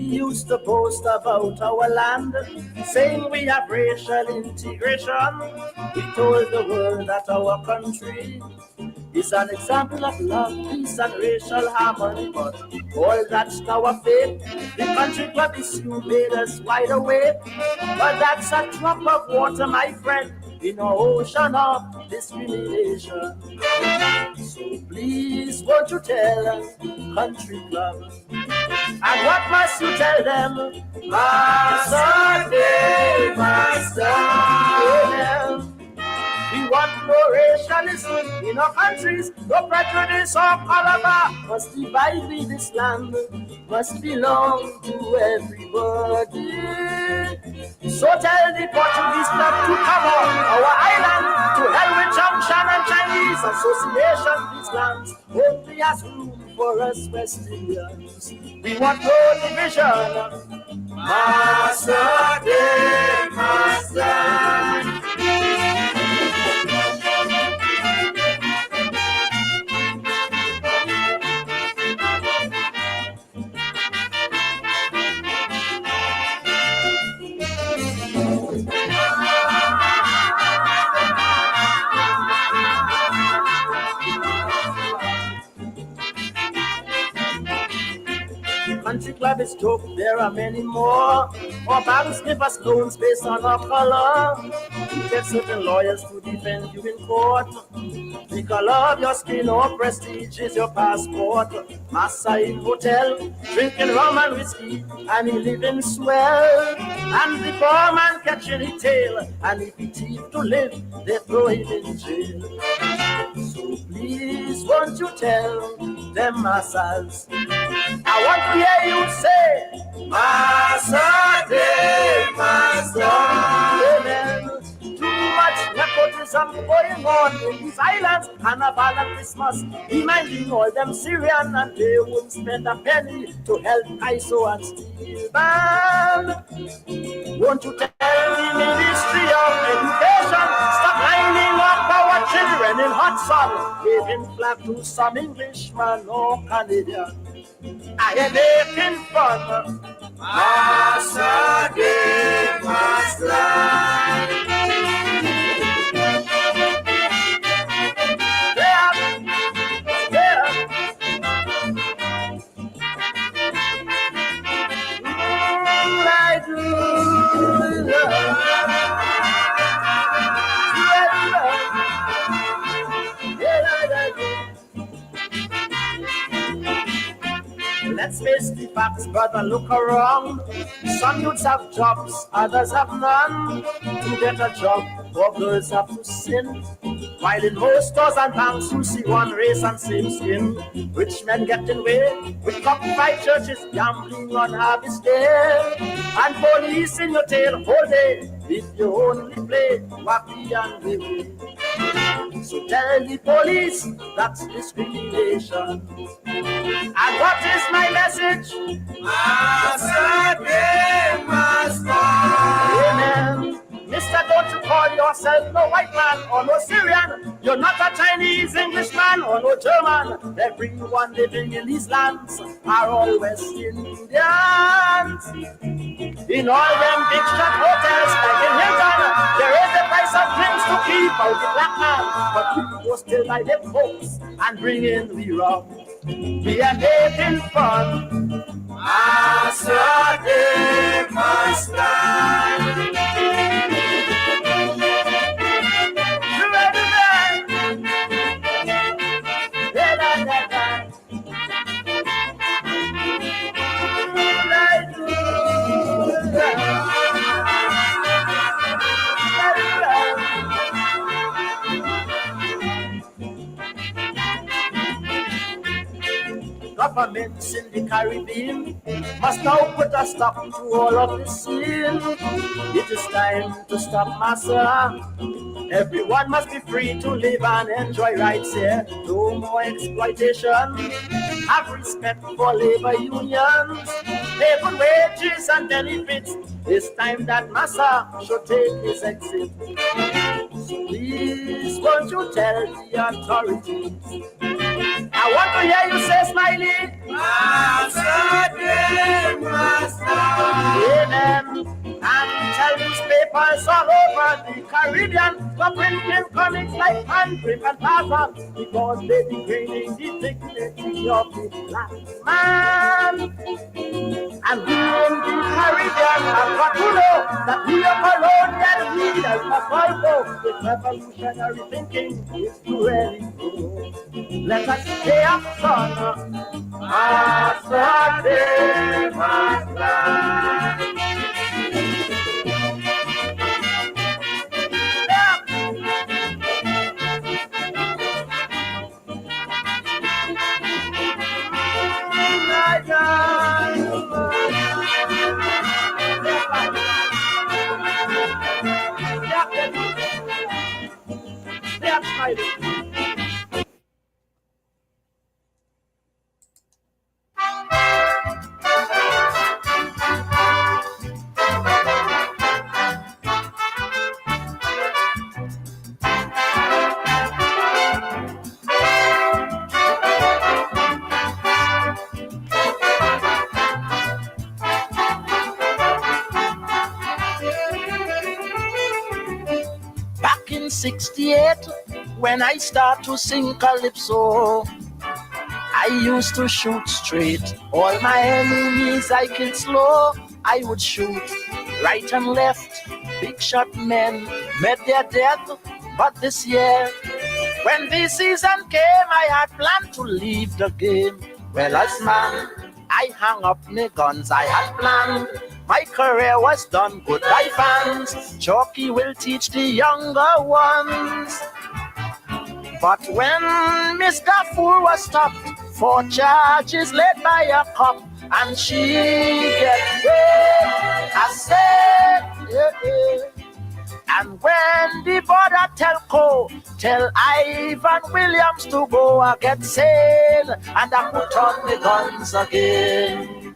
used to boast about our land, saying we have racial integration. We told the world that our country is an example of love, peace, and racial harmony. But all that's now a fake. The country club issue made us wide awake. But that's a drop of water, my friend, in an ocean of discrimination. So please, won't you tell country club? And what must you tell them? Master, day, master. We want no racialism in our countries, no prejudice or caliber. Must divide with this land, must belong to everybody. So tell the Portuguese club to come on our island, to hell with Junction and Chinese Association. These lands only has room for us West Indians. We want no division. Master, day, master. Country club is joke, there are many more. Our banks give us loans based on our color. You get certain lawyers to defend you in court. The color of your skin or prestige is your passport. Massa in hotel, drinking rum and whiskey, and he living swell. And the poor man catching his tail, and if he thief to live, they throw him in jail. So please, won't you tell them massas? I want to hear you say, Massa, day, Massa. Amen. Too much nepotism going on in these islands. Carnival and Christmas, reminding all them Syrian, and they won't spend a penny to help ISO and Steel Band. Won't you tell the Ministry of Education, stop lining up our children in hot sun, waving flag to some Englishman or Canadian? I am making fun. Master, day, master. Let's face the facts, brother, look around. Some youths have jobs, others have none. To get a job, poor girls have to sin. While in most stores and banks, you see one race and same skin. Rich men getting away with cockfight churches, gambling on Harvest Day. And police in your tail whole day, if you only play wacky and wavy. So tell the police that's discrimination. And what is my message? Master, day, master. Amen. Mister, don't you call yourself no white man or no Syrian. You're not a Chinese, Englishman or no German. Everyone living in these lands are all West Indians. In all them big shot hotels like in Hilton, there is the price of drinks to keep out the black man. But we go still by them folks and bring in the rum. We are making fun. Master, day, master. Governments in the Caribbean must now put a stop to all of this sin. It is time to stop massa. Everyone must be free to live and enjoy rights here. No more exploitation. Have respect for labor unions. Pay good wages and benefits. It's time that massa should take his exit. So please, won't you tell the authorities? I want to hear you say, Smiley, Master, day, master. Caribbean, the printing comics like Handbrake and Tarzan, because they be gaining the dignity of the black man. And we in the Caribbean have got to know that we are colonial leaders must also with revolutionary thinking is to really grow. Let us stay up, son. Master, master. Back in 68, when I start to sing calypso, I used to shoot straight. All my enemies I killed slow. I would shoot right and left. Big shot men met their death. But this year, when the season came, I had planned to leave the game. Well, as man, I hung up my guns. I had planned. My career was done. Goodbye, fans. Chalky will teach the younger ones. But when Mr. Fool was stopped for charges led by a cop, and she get paid, I said, And when the border telco tell Ivan Williams to go, I get sane, and I put on the guns again.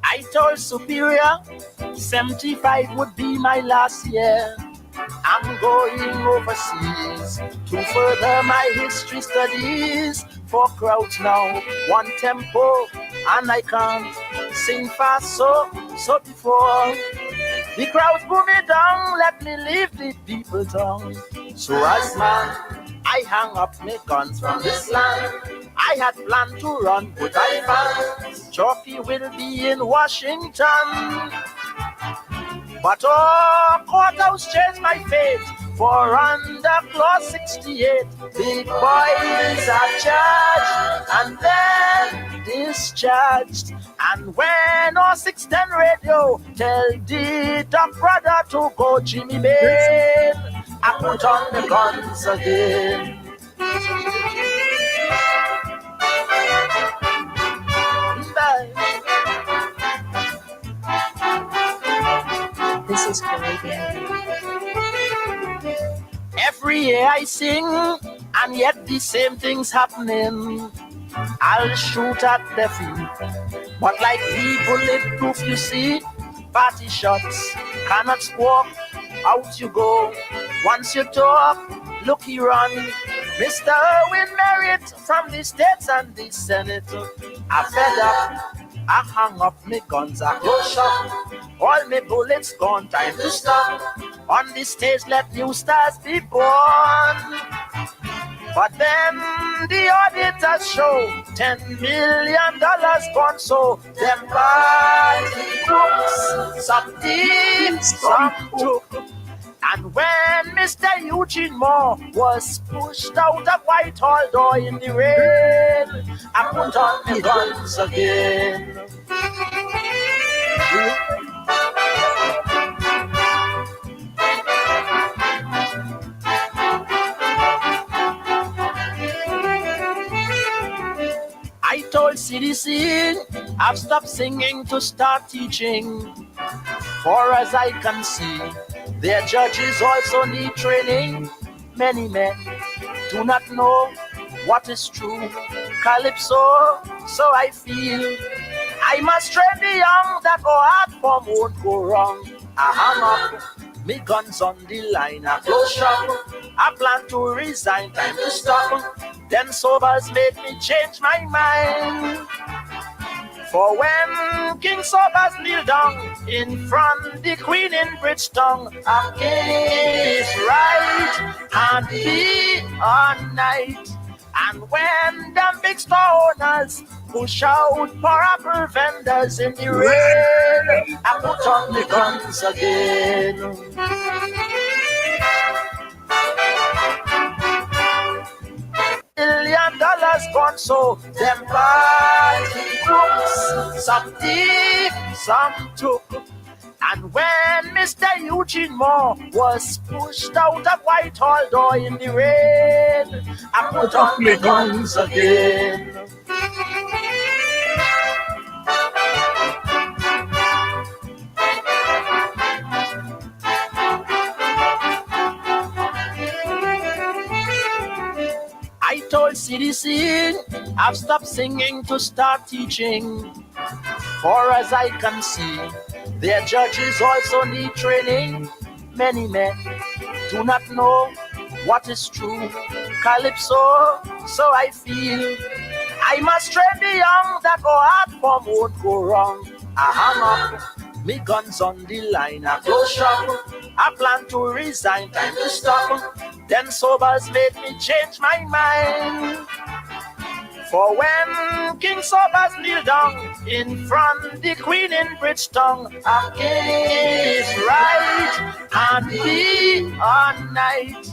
I told Superior 75 would be my last year. I'm going overseas to further my history studies. 4 crowds now, 1 tempo, and I can't sing fast so before the crowds pull me down, let me leave the people tongue. So as man, I hang up my guns from this land. I had planned to run, but I found Chalky will be in Washington. But courthouse changed my fate, for under clause 68, big boys are charged and then discharged. And when 610 radio tell the top brother to go Jimmy Bain, I put on the guns again. This is Caribbean. Every year I sing, and yet the same thing's happening. I'll shoot at the feet, but like the bulletproof, you see, party shots cannot squawk. Out you go. Once you talk, look he run. Mr. Owen Merritt from the States and the Senate. I fed up. I hung up my guns, I close shop. All my bullets gone, time to stop. On the stage, let new stars be born. But then the auditors show $10 million gone, so them party crooks, some thieves, some took. And when Mr. Eugene Moore was pushed out of Whitehall door in the rain, I put on the guns again. I told CDC I've stopped singing to start teaching. For as I can see, their judges also need training. Many men do not know what is true. Calypso, so I feel I must train the young that our art form won't go wrong. I hang up, me guns on the line, I close shop. I plan to resign, time to stop. Then sobers made me change my mind. For when King Sobers kneel down in front the Queen in Bridgetown, a king is right and be all night. And when them big store owners push out for apple vendors in the rain, I put on the guns again. $1 million gone, so them party crooks, some thief, some took. And when Mr. Eugene Moore was pushed out of Whitehall door in the rain, I put on the guns again. I told CDC I've stopped singing to start teaching. For as I can see, their judges also need training. Many men do not know what is true. Calypso, so I feel I must train the young that go hard form won't go wrong. I hang up, me guns on the line. I close shop, I plan to resign, time to stop. Then sobers made me change my mind. For when King Sobers kneel down in front the Queen in Bridgetown, a king is right and be all night.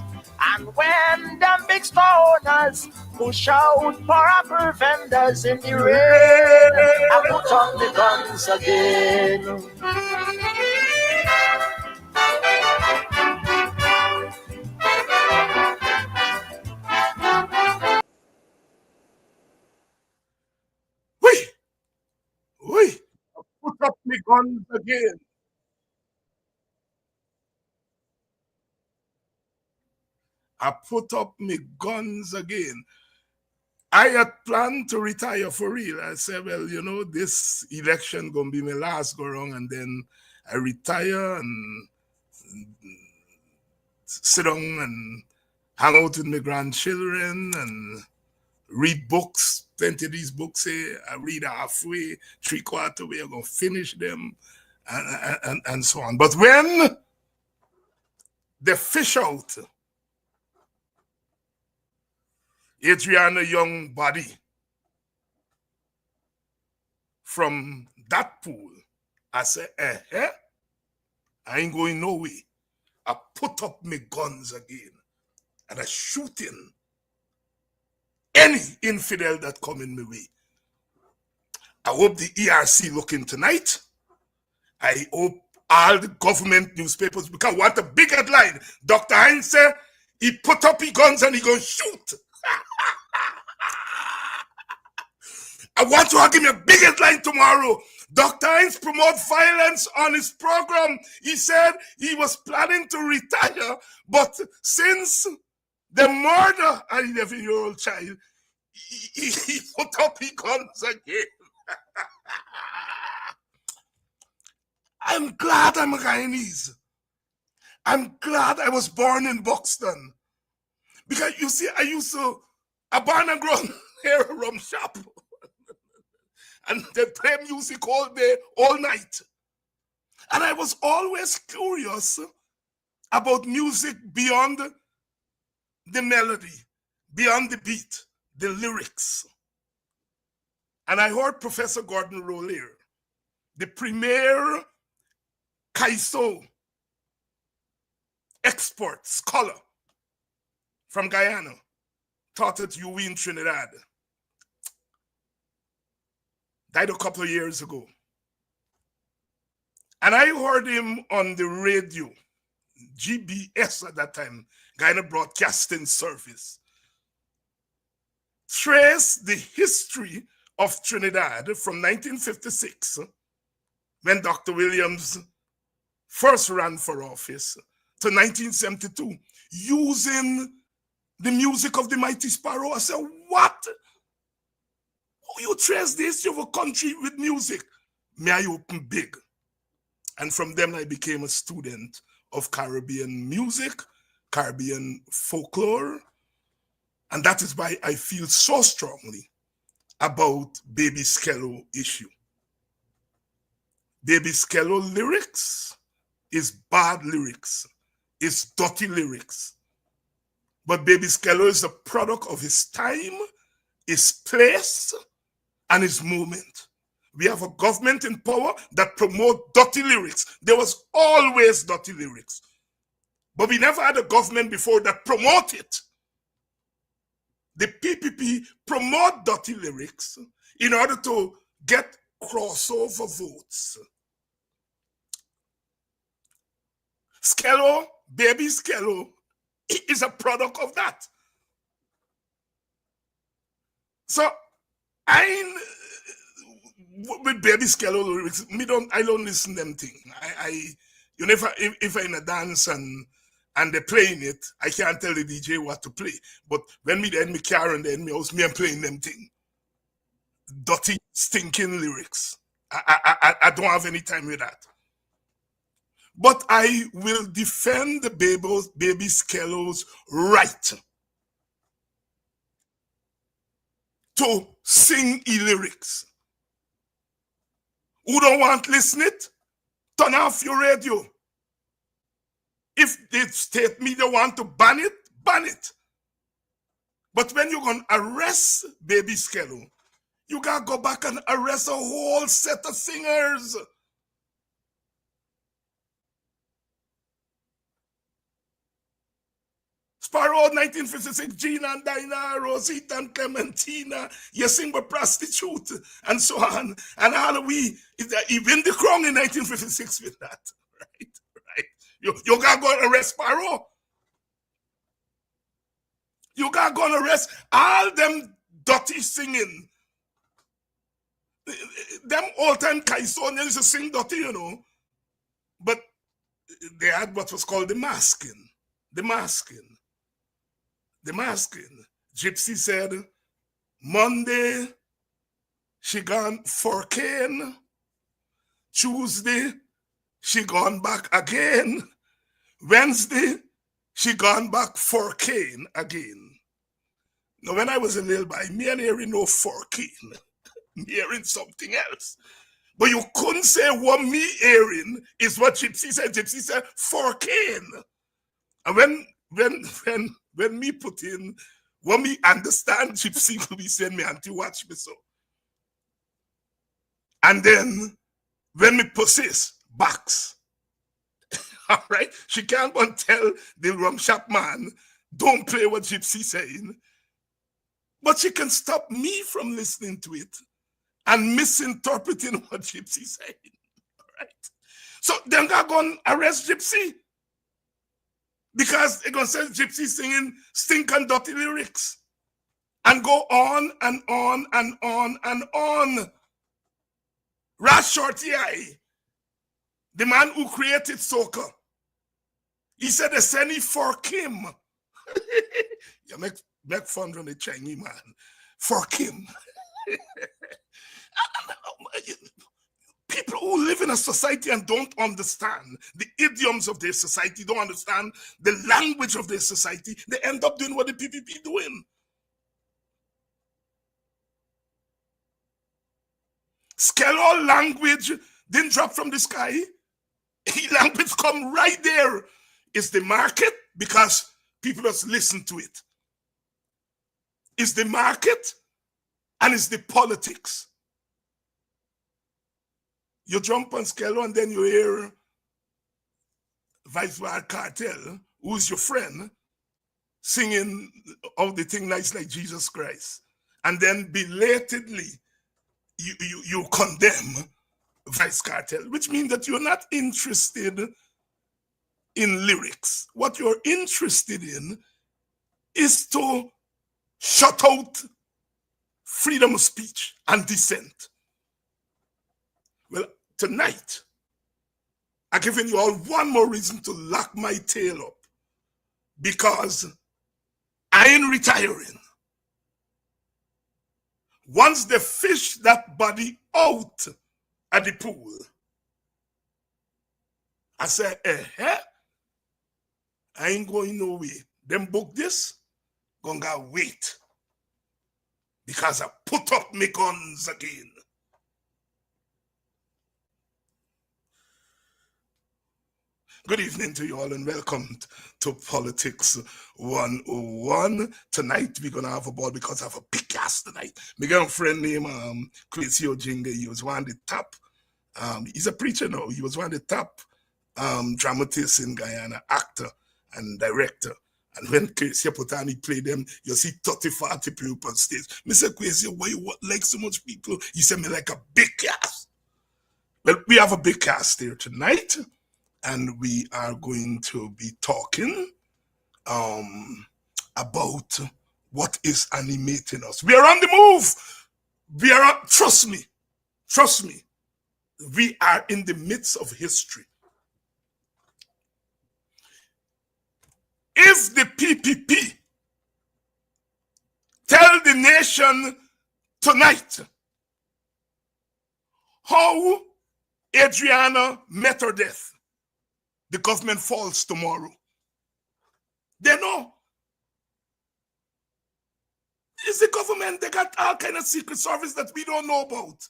And when them big store owners push out for apple vendors in the rain, I put on the guns again. Wait, put up me guns again. I put up me guns again. I had planned to retire for real. I said, well, you know, this election gonna be my last go round, and then I retire and sit down and hang out with my grandchildren and read books. Plenty of these books here, I read halfway, 3/4 way, I'm gonna finish them, and so on. But when they fish out Adriana Younge body from that pool, I said, I ain't going no way. I put up my guns again and I shooting any infidel that come in my way. I hope the ERC looking tonight. I hope all the government newspapers, because I want a big headline. Dr. Hines said he put up his guns and he gonna shoot. I want to give me a big headline tomorrow. Dr. Hines promote violence on his program. He said he was planning to retire, but since the murder an 11-year-old child, he put up his guns again. I'm glad I'm a Guyanese. I'm glad I was born in Buxton. Because you see, I used to a barn and grown hair rum shop. And they play music all day, all night. And I was always curious about music beyond the melody, beyond the beat, the lyrics. And I heard Professor Gordon Rollier, the premier Kaiso expert, scholar from Guyana, taught at UWI in Trinidad. Died a couple of years ago. And I heard him on the radio, GBS at that time, Guyana Broadcasting Service, trace the history of Trinidad from 1956, when Dr. Williams first ran for office, to 1972, using the music of the Mighty Sparrow. I said, what? You trace the history of a country with music? May I open big? And from then I became a student of Caribbean music, Caribbean folklore. And that is why I feel so strongly about Baby Skello issue. Baby Skello lyrics is bad lyrics, is dirty lyrics. But Baby Skello is a product of his time, his place, and his movement. We have a government in power that promote dirty lyrics. There was always dirty lyrics. But we never had a government before that promote it. The PPP promote dirty lyrics in order to get crossover votes. Skello, Baby Skello, is a product of that. So with Baby Skello lyrics, I don't listen them thing. If I in a dance and they're playing it, I can't tell the DJ what to play. But when me then me car and then me house, me I'm playing them thing. Dirty, stinking lyrics. I don't have any time with that. But I will defend the Baby Skello's right to sing lyrics. Who don't want to listen it? Turn off your radio. If the state media want to ban it, ban it. But when you're going to arrest Baby Skello, you got to go back and arrest a whole set of singers. Sparrow, 1956, Gina and Dinah, Rosita and Clementina, you sing with prostitute, and so on. And all we, even the crown in 1956 with that, right? You got to go and arrest Sparrow. You got to go and arrest all them dirty singing. Them all-time Kaisonians used to sing dirty, you know. But they had what was called the masking. The masking. The masking. Gypsy said, Monday, she gone for cane. Tuesday, she gone back again. Wednesday, she gone back for cane again. Now, when I was a little boy, me and hearing no for cane. Me hearing something else. But you couldn't say what me hearing is what Gypsy said. Gypsy said for cane. And when me put in, when me understand Gypsy could be saying me auntie watch me so. And then when me persist, box. All right? She can't go and tell the rum shop man, don't play what Gypsy saying. But she can stop me from listening to it and misinterpreting what Gypsy saying. All right? So then they're going to arrest Gypsy. Because they're going to say Gypsy singing stink and dirty lyrics. And go on and on and on and on. Ras Shorty Eye, the man who created soca, he said they send it for Kim. You make fun from the Chinese man. For Kim. People who live in a society and don't understand the idioms of their society, don't understand the language of their society, they end up doing what the PPP doing. Skello language didn't drop from the sky. Language come right there. It's the market because people just listen to it. It's the market and it's the politics. You jump on Skello and then you hear Vice Wild Cartel, who's your friend, singing all the thing nice like Jesus Christ. And then belatedly, you condemn Vice Cartel, which means that you're not interested in lyrics. What you're interested in is to shut out freedom of speech and dissent. Well, tonight, I'm giving you all one more reason to lock my tail up because I ain't retiring. Once they fish that body out at the pool, I said, I ain't going no way. Them book this, gonna wait. Because I put up my guns again. Good evening to you all and welcome to Politics 101. Tonight we're gonna have a ball because I have a big cast tonight. My girl friend named Adriana Younge. He was one of the top. He's a preacher now. He was one of the top dramatists in Guyana, actor and director. And when Kwesi Potani played them, you see 30, 40 people on stage. Mr. Kwesi, why you like so much people? You said me like a big cast. Well, we have a big cast here tonight. And we are going to be talking about what is animating us. We are on the move. Trust me, we are in the midst of history. If the PPP tell the nation tonight how Adriana met her death, the government falls tomorrow. They know. It's the government. They got all kind of secret service that we don't know about.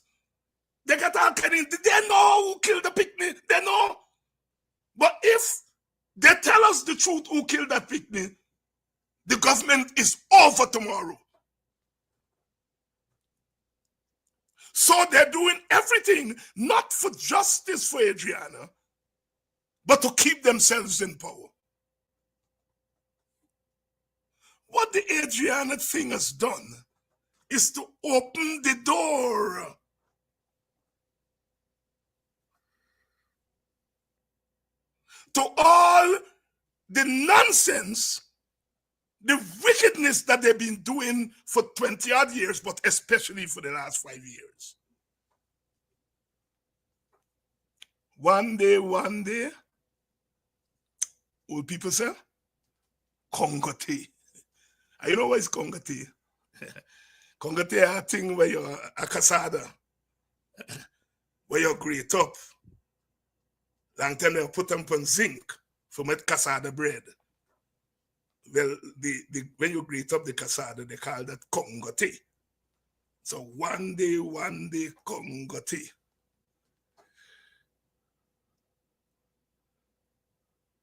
They got all kind of, they know who killed the picnic. They know. But if they tell us the truth who killed that picnic, the government is over tomorrow. So they're doing everything, not for justice for Adriana, but to keep themselves in power. What the Adriana thing has done is to open the door to all the nonsense, the wickedness that they've been doing for 20 odd years, but especially for the last 5 years. One day, old people say, Congo tea. And you know what is Congo tea? Congo tea is a thing where you're a cassada, where you grate up. Long time they put them on zinc for make cassada bread. Well, when you grate up the cassada, they call that Congo tea. So one day, Congo tea.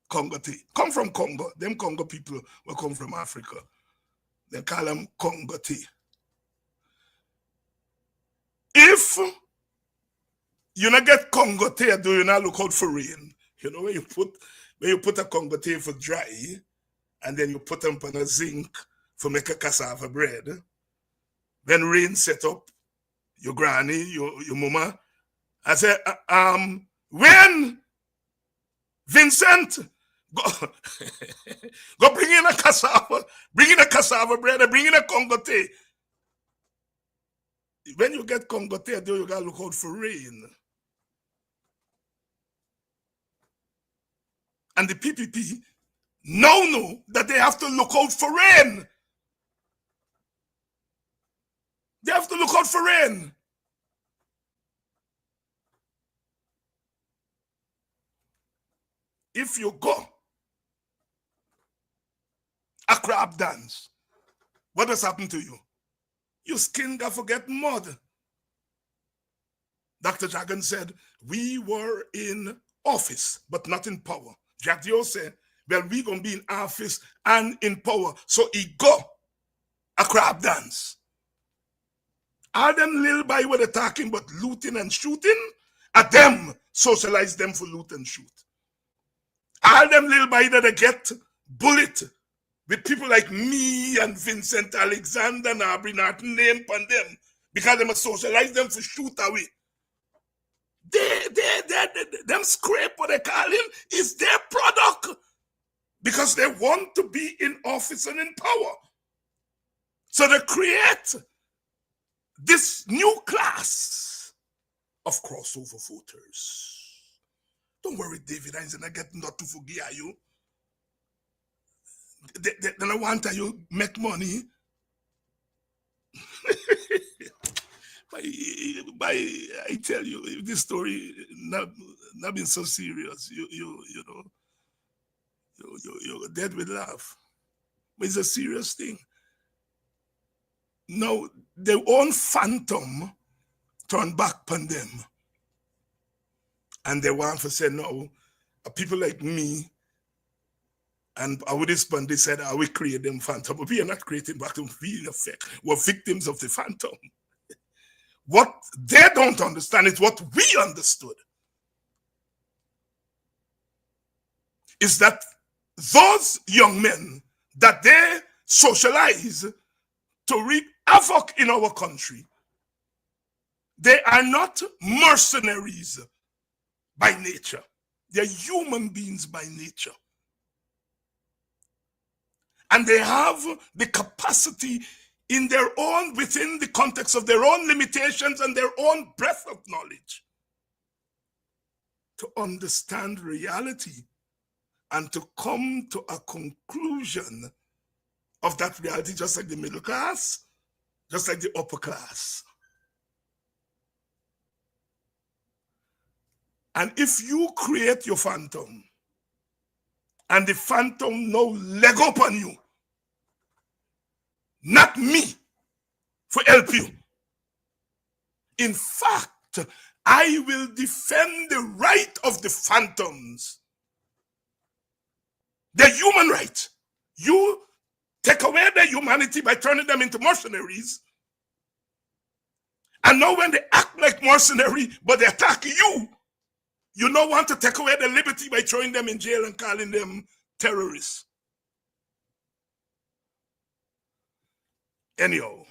Congo tea. Come from Congo. Them Congo people will come from Africa. They call them Congo tea. If you not get Congo tea, do you not look out for rain? You know, when you put a Congo tea for dry, and then you put them on a zinc for make a cassava bread. When rain set up, your granny, your mama, I say, when Vincent go bring in a cassava bread, and bring in a Congo tea. When you get Congo tea, you gotta look out for rain. And the PPP now know that they have to look out for rain. They have to look out for rain. If you go a crab dance, what has happened to you? Your skin got forget mud. Dr. Dragon said, we were in office, but not in power. Jack Dio said, well, we gonna be in office and in power. So he go a crab dance. All them little boy were talking about looting and shooting, at them socialize them for loot and shoot. All them little boy that they get bullet with people like me and Vincent, Alexander, and Aubrey Norton, name on them, because they must socialize them for shoot away. Them scrape, what they call him, is their product. Because they want to be in office and in power. So they create this new class of crossover voters. Don't worry, David, I'm not getting not to forgive you. They don't want you make money. I tell you, if this story not been so serious, you know, You're dead with laugh. But it's a serious thing. Now, their own phantom turn back upon them. And they want to say, no, people like me and our respond, they said, we create them phantom. But we are not creating phantom, we in effect, we're victims of the phantom. What they don't understand is what we understood. Is that those young men that they socialize to reap havoc in our country, they are not mercenaries by nature. They're human beings by nature. And they have the capacity in their own, within the context of their own limitations and their own breadth of knowledge, to understand reality and to come to a conclusion of that reality, just like the middle class, just like the upper class. And if you create your phantom, and the phantom now leg up on you, not me, for help you. In fact, I will defend the right of the phantoms. The human right. You take away their humanity by turning them into mercenaries. And now when they act like mercenary, but they attack you, you don't want to take away their liberty by throwing them in jail and calling them terrorists. Anyhow,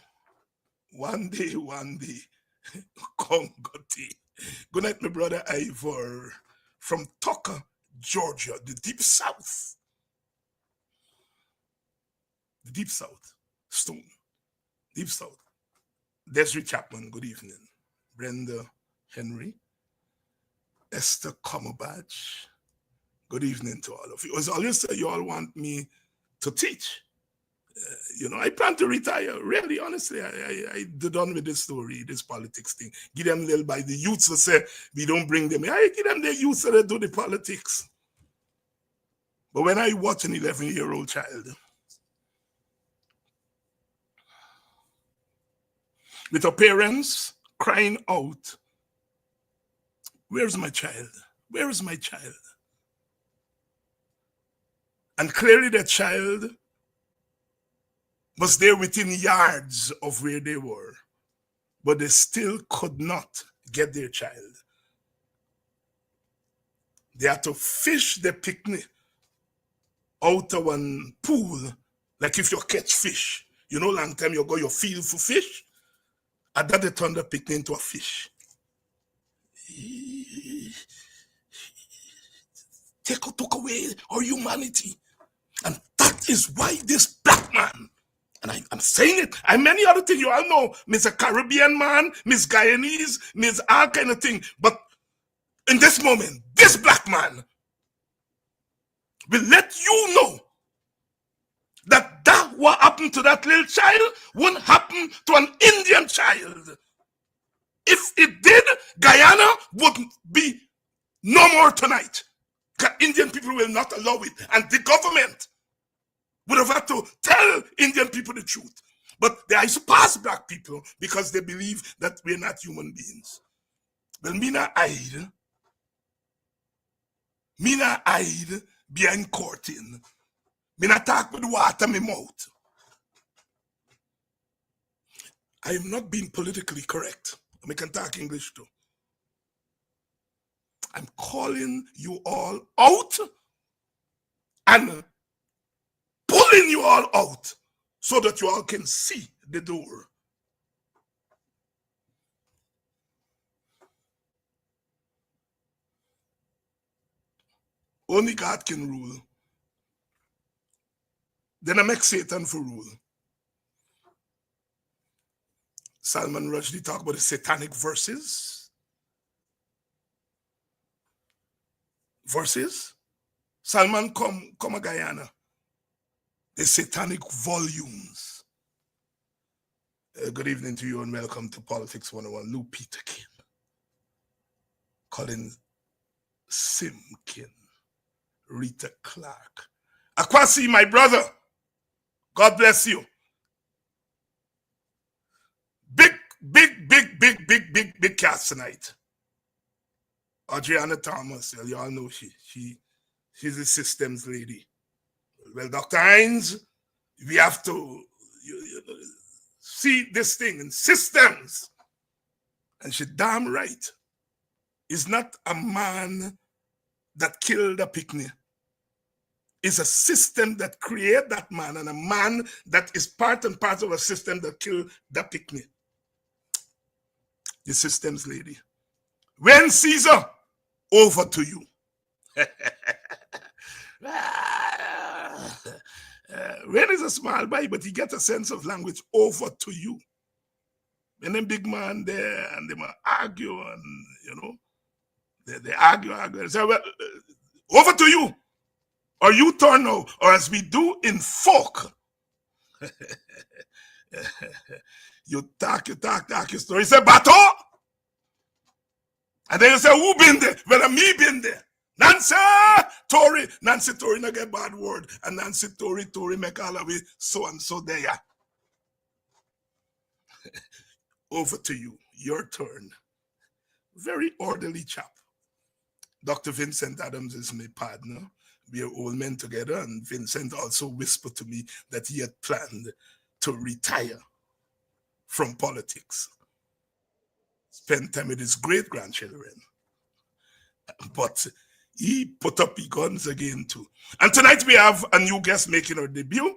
one day, Congoti. Good night, my brother Ivor from Tucker, Georgia, the deep south. The deep south. Stone. Deep south. Desiree Chapman, good evening. Brenda Henry. Esther Comerbatch. Good evening to all of you. As always say, you all want me to teach. I plan to retire. Really, honestly, I done with this story, this politics thing. Give them little by the youths that say we don't bring them in. I give them the youths that do the politics. But when I watch an 11-year-old child with her parents crying out, where's my child? Where is my child? And clearly that child was there within yards of where they were, but they still could not get their child. They had to fish the picnic out of one pool, like if you catch fish. Long time you go, you feel for fish, and then they turn the picnic into a fish. Took away our humanity. And that is why this black man, and I'm saying it, and many other things, you all know, Miss a Caribbean man, Miss Guyanese, Miss all kind of thing. But in this moment, this black man will let you know that what happened to that little child wouldn't happen to an Indian child. If it did, Guyana would be no more tonight. Indian people will not allow it. And the government would have had to tell Indian people the truth. But they are past black people because they believe that we're not human beings. Well, Mina hide behind curtain. Mina talk with water in my mouth. I am not being politically correct. I can talk English too. I'm calling you all out and pulling you all out so that you all can see the door. Only God can rule. Then I make Satan for rule. Salman Rushdie talk about the satanic verses. Salman come a Guyana. The satanic volumes. Good evening to you and welcome to Politics 101. Lou Peterkin. Colin Simkin. Rita Clark. Akwasi, my brother, God bless you. Big cast tonight. Audreyanna Thomas, you all know she's a systems lady. Well, Dr. Hines, we have to see this thing in systems. And she damn right. It's not a man that killed a picnic. It's a system that created that man, and a man that is part and part of a system that killed that picnic. The systems lady. When Caesar, over to you. When is a small boy, but he gets a sense of language. Over to you. And then big man there, and they might argue, and they argue. They say, well, over to you. Or you turn now, or as we do in folk. You talk your story. You say, Bato! And then you say, who been there? Well, me been there. Nancy Tory not get bad word. And Nancy Tory make all of it so and so there. Over to you. Your turn. Very orderly chap. Dr. Vincent Adams is my partner. We are old men together, and Vincent also whispered to me that he had planned to retire from politics. Spend time with his great-grandchildren. But he put up his guns again too. And tonight we have a new guest making her debut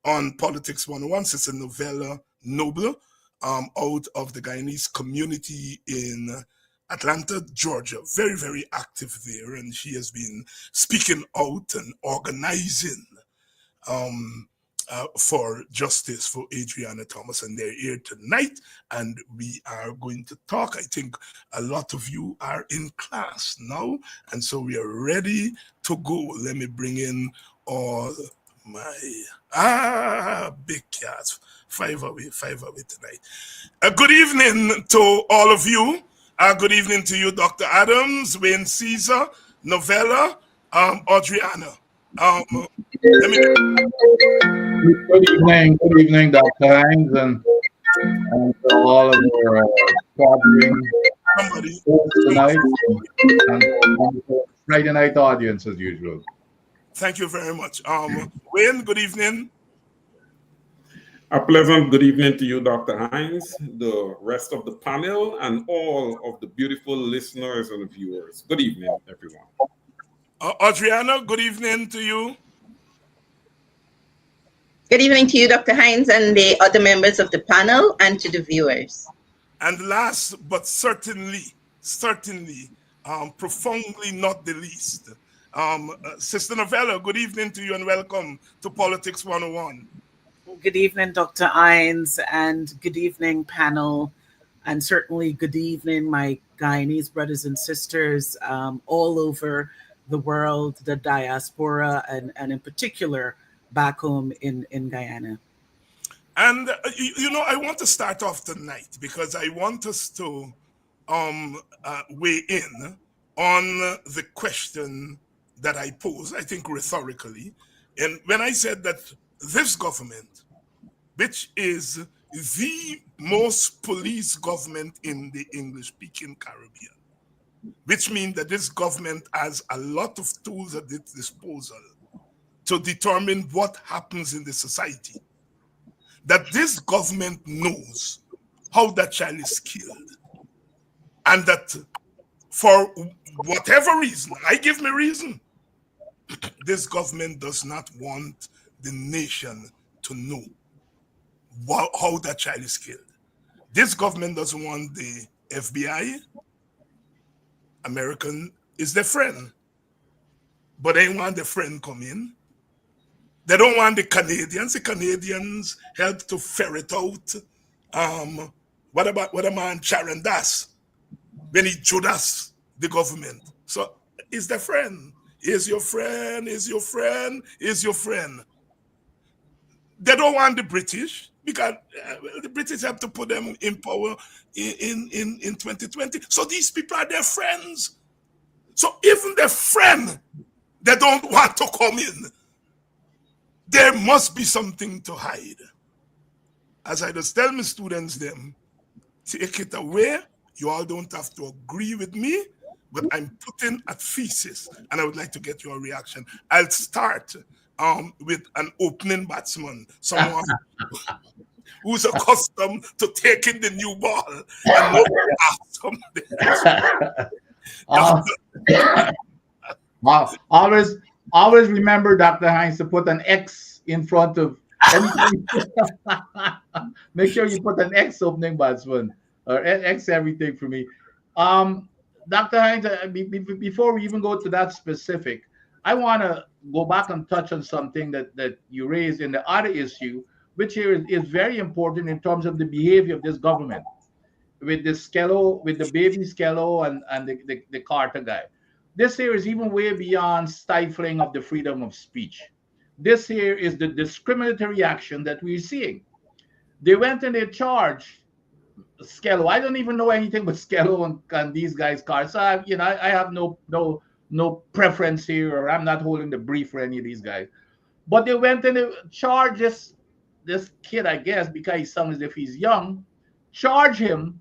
on Politics 101. It's a Noella Noble out of the Guyanese community in Atlanta, Georgia. Very, very active there. And she has been speaking out and organizing for justice for Adriana Thomas, and they're here tonight, and we are going to talk. I think a lot of you are in class now, and so we are ready to go. Let me bring in all my big cats. Five away tonight. Good evening to all of you. Good evening to you, Dr. Adams, Wayne Caesar, Noella, Audreyanna. Good evening, Dr. Hines, and to all of our squadron tonight, and Friday night audience as usual. Thank you very much. Wayne, good evening. A pleasant good evening to you, Dr. Hines, the rest of the panel, and all of the beautiful listeners and viewers. Good evening, everyone. Audreyanna, good evening to you. Good evening to you, Dr. Hines, and the other members of the panel, and to the viewers. And last but certainly, profoundly not the least, Sister Noella, good evening to you and welcome to Politics 101. Good evening, Dr. Hines, and good evening, panel, and certainly good evening, my Guyanese brothers and sisters all over the world, the diaspora, and in particular, back home in Guyana. And, I want to start off tonight because I want us to weigh in on the question that I posed, I think rhetorically. And when I said that this government, which is the most police government in the English-speaking Caribbean, which means that this government has a lot of tools at its disposal to determine what happens in the society, that this government knows how that child is killed, and that for whatever reason, I give me reason, this government does not want the nation to know how that child is killed. This government doesn't want the FBI. American is their friend, but they want the friend come in. They don't want the Canadians. The Canadians help to ferret out. What a man Sharon Das when he Judas the government? So is their friend. Is your friend, is your friend, is your friend. They don't want the British because the British have to put them in power in 2020. So these people are their friends. So even their friend, they don't want to come in. There must be something to hide. As I just tell my students them, take it away. You all don't have to agree with me, but I'm putting a thesis, and I would like to get your reaction. I'll start with an opening batsman, someone who's accustomed to taking the new ball and not ask somebody Uh, else. always remember, Dr. Hines, to put an X in front of anything. Make sure you put an X opening batsman or X everything for me. Dr. Hines, before we even go to that specific, I want to go back and touch on something that you raised in the other issue, which here is very important in terms of the behavior of this government with the Skello, with the baby Skello and the Carter guy. This here is even way beyond stifling of the freedom of speech. This here is the discriminatory action that we're seeing. They went and they charged Skello. I don't even know anything but Skello and these guys' cars. So I have no preference here, or I'm not holding the brief for any of these guys. But they went and they charged this kid, I guess, because he sounds as if he's young, charge him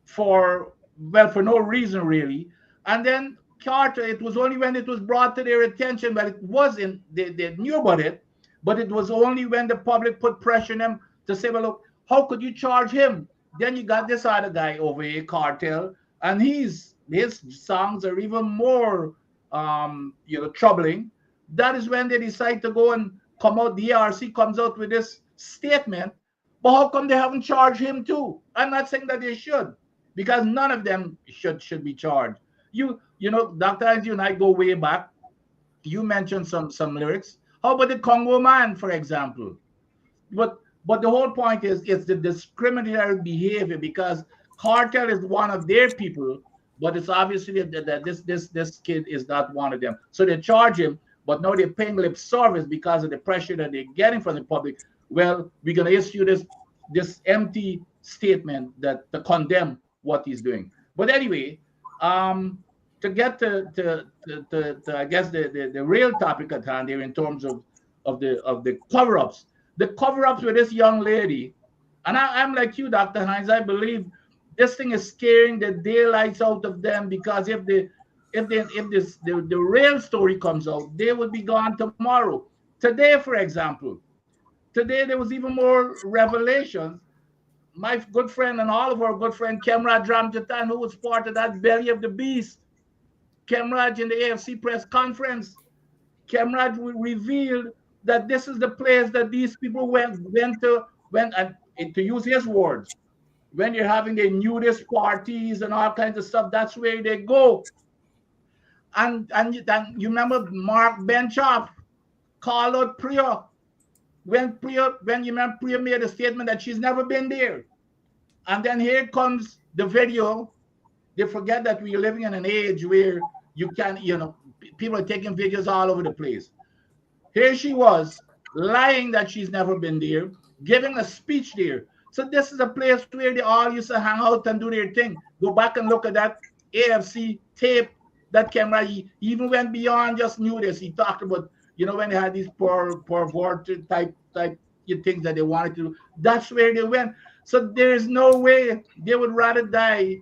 for no reason really. And then Carter, it was only when it was brought to their attention, but it wasn't, they knew about it, but it was only when the public put pressure on them to say, well, look, how could you charge him? Then you got this other guy over here, Cartel, and his songs are even more troubling. That is when they decide to go and come out, the ARC comes out with this statement, but how come they haven't charged him too? I'm not saying that they should, because none of them should be charged. Dr. Hines, you and I go way back. You mentioned some lyrics. How about the Congo man, for example? But the whole point is it's the discriminatory behavior, because Cartel is one of their people, but it's obviously that this kid is not one of them. So they charge him, but now they're paying lip service because of the pressure that they're getting from the public. Well, we're going to issue this empty statement that to condemn what he's doing. But anyway, to get to I guess the real topic at hand here in terms of the cover-ups. The cover-ups with this young lady, and I'm like you, Dr. Hines, I believe this thing is scaring the daylights out of them, because if the real story comes out, they would be gone tomorrow. Today, for example, there was even more revelations. My good friend and all of our good friend, Kemraj Ramjatan, who was part of that belly of the beast, Kemraj in the AFC press conference, Kemraj revealed that this is the place that these people went to, and to use his words, when you're having the nudist parties and all kinds of stuff, that's where they go. And you remember Mark Benchoff called out Priya when you remember Priya made a statement that she's never been there. And then here comes the video. They forget that we're living in an age where you can, people are taking videos all over the place. Here she was lying that she's never been there, giving a speech there. So this is a place where they all used to hang out and do their thing. Go back and look at that AFC tape, that camera. He even went beyond just nudity. He talked about, when they had these pervert type things that they wanted to do. That's where they went. So there's no way they would rather die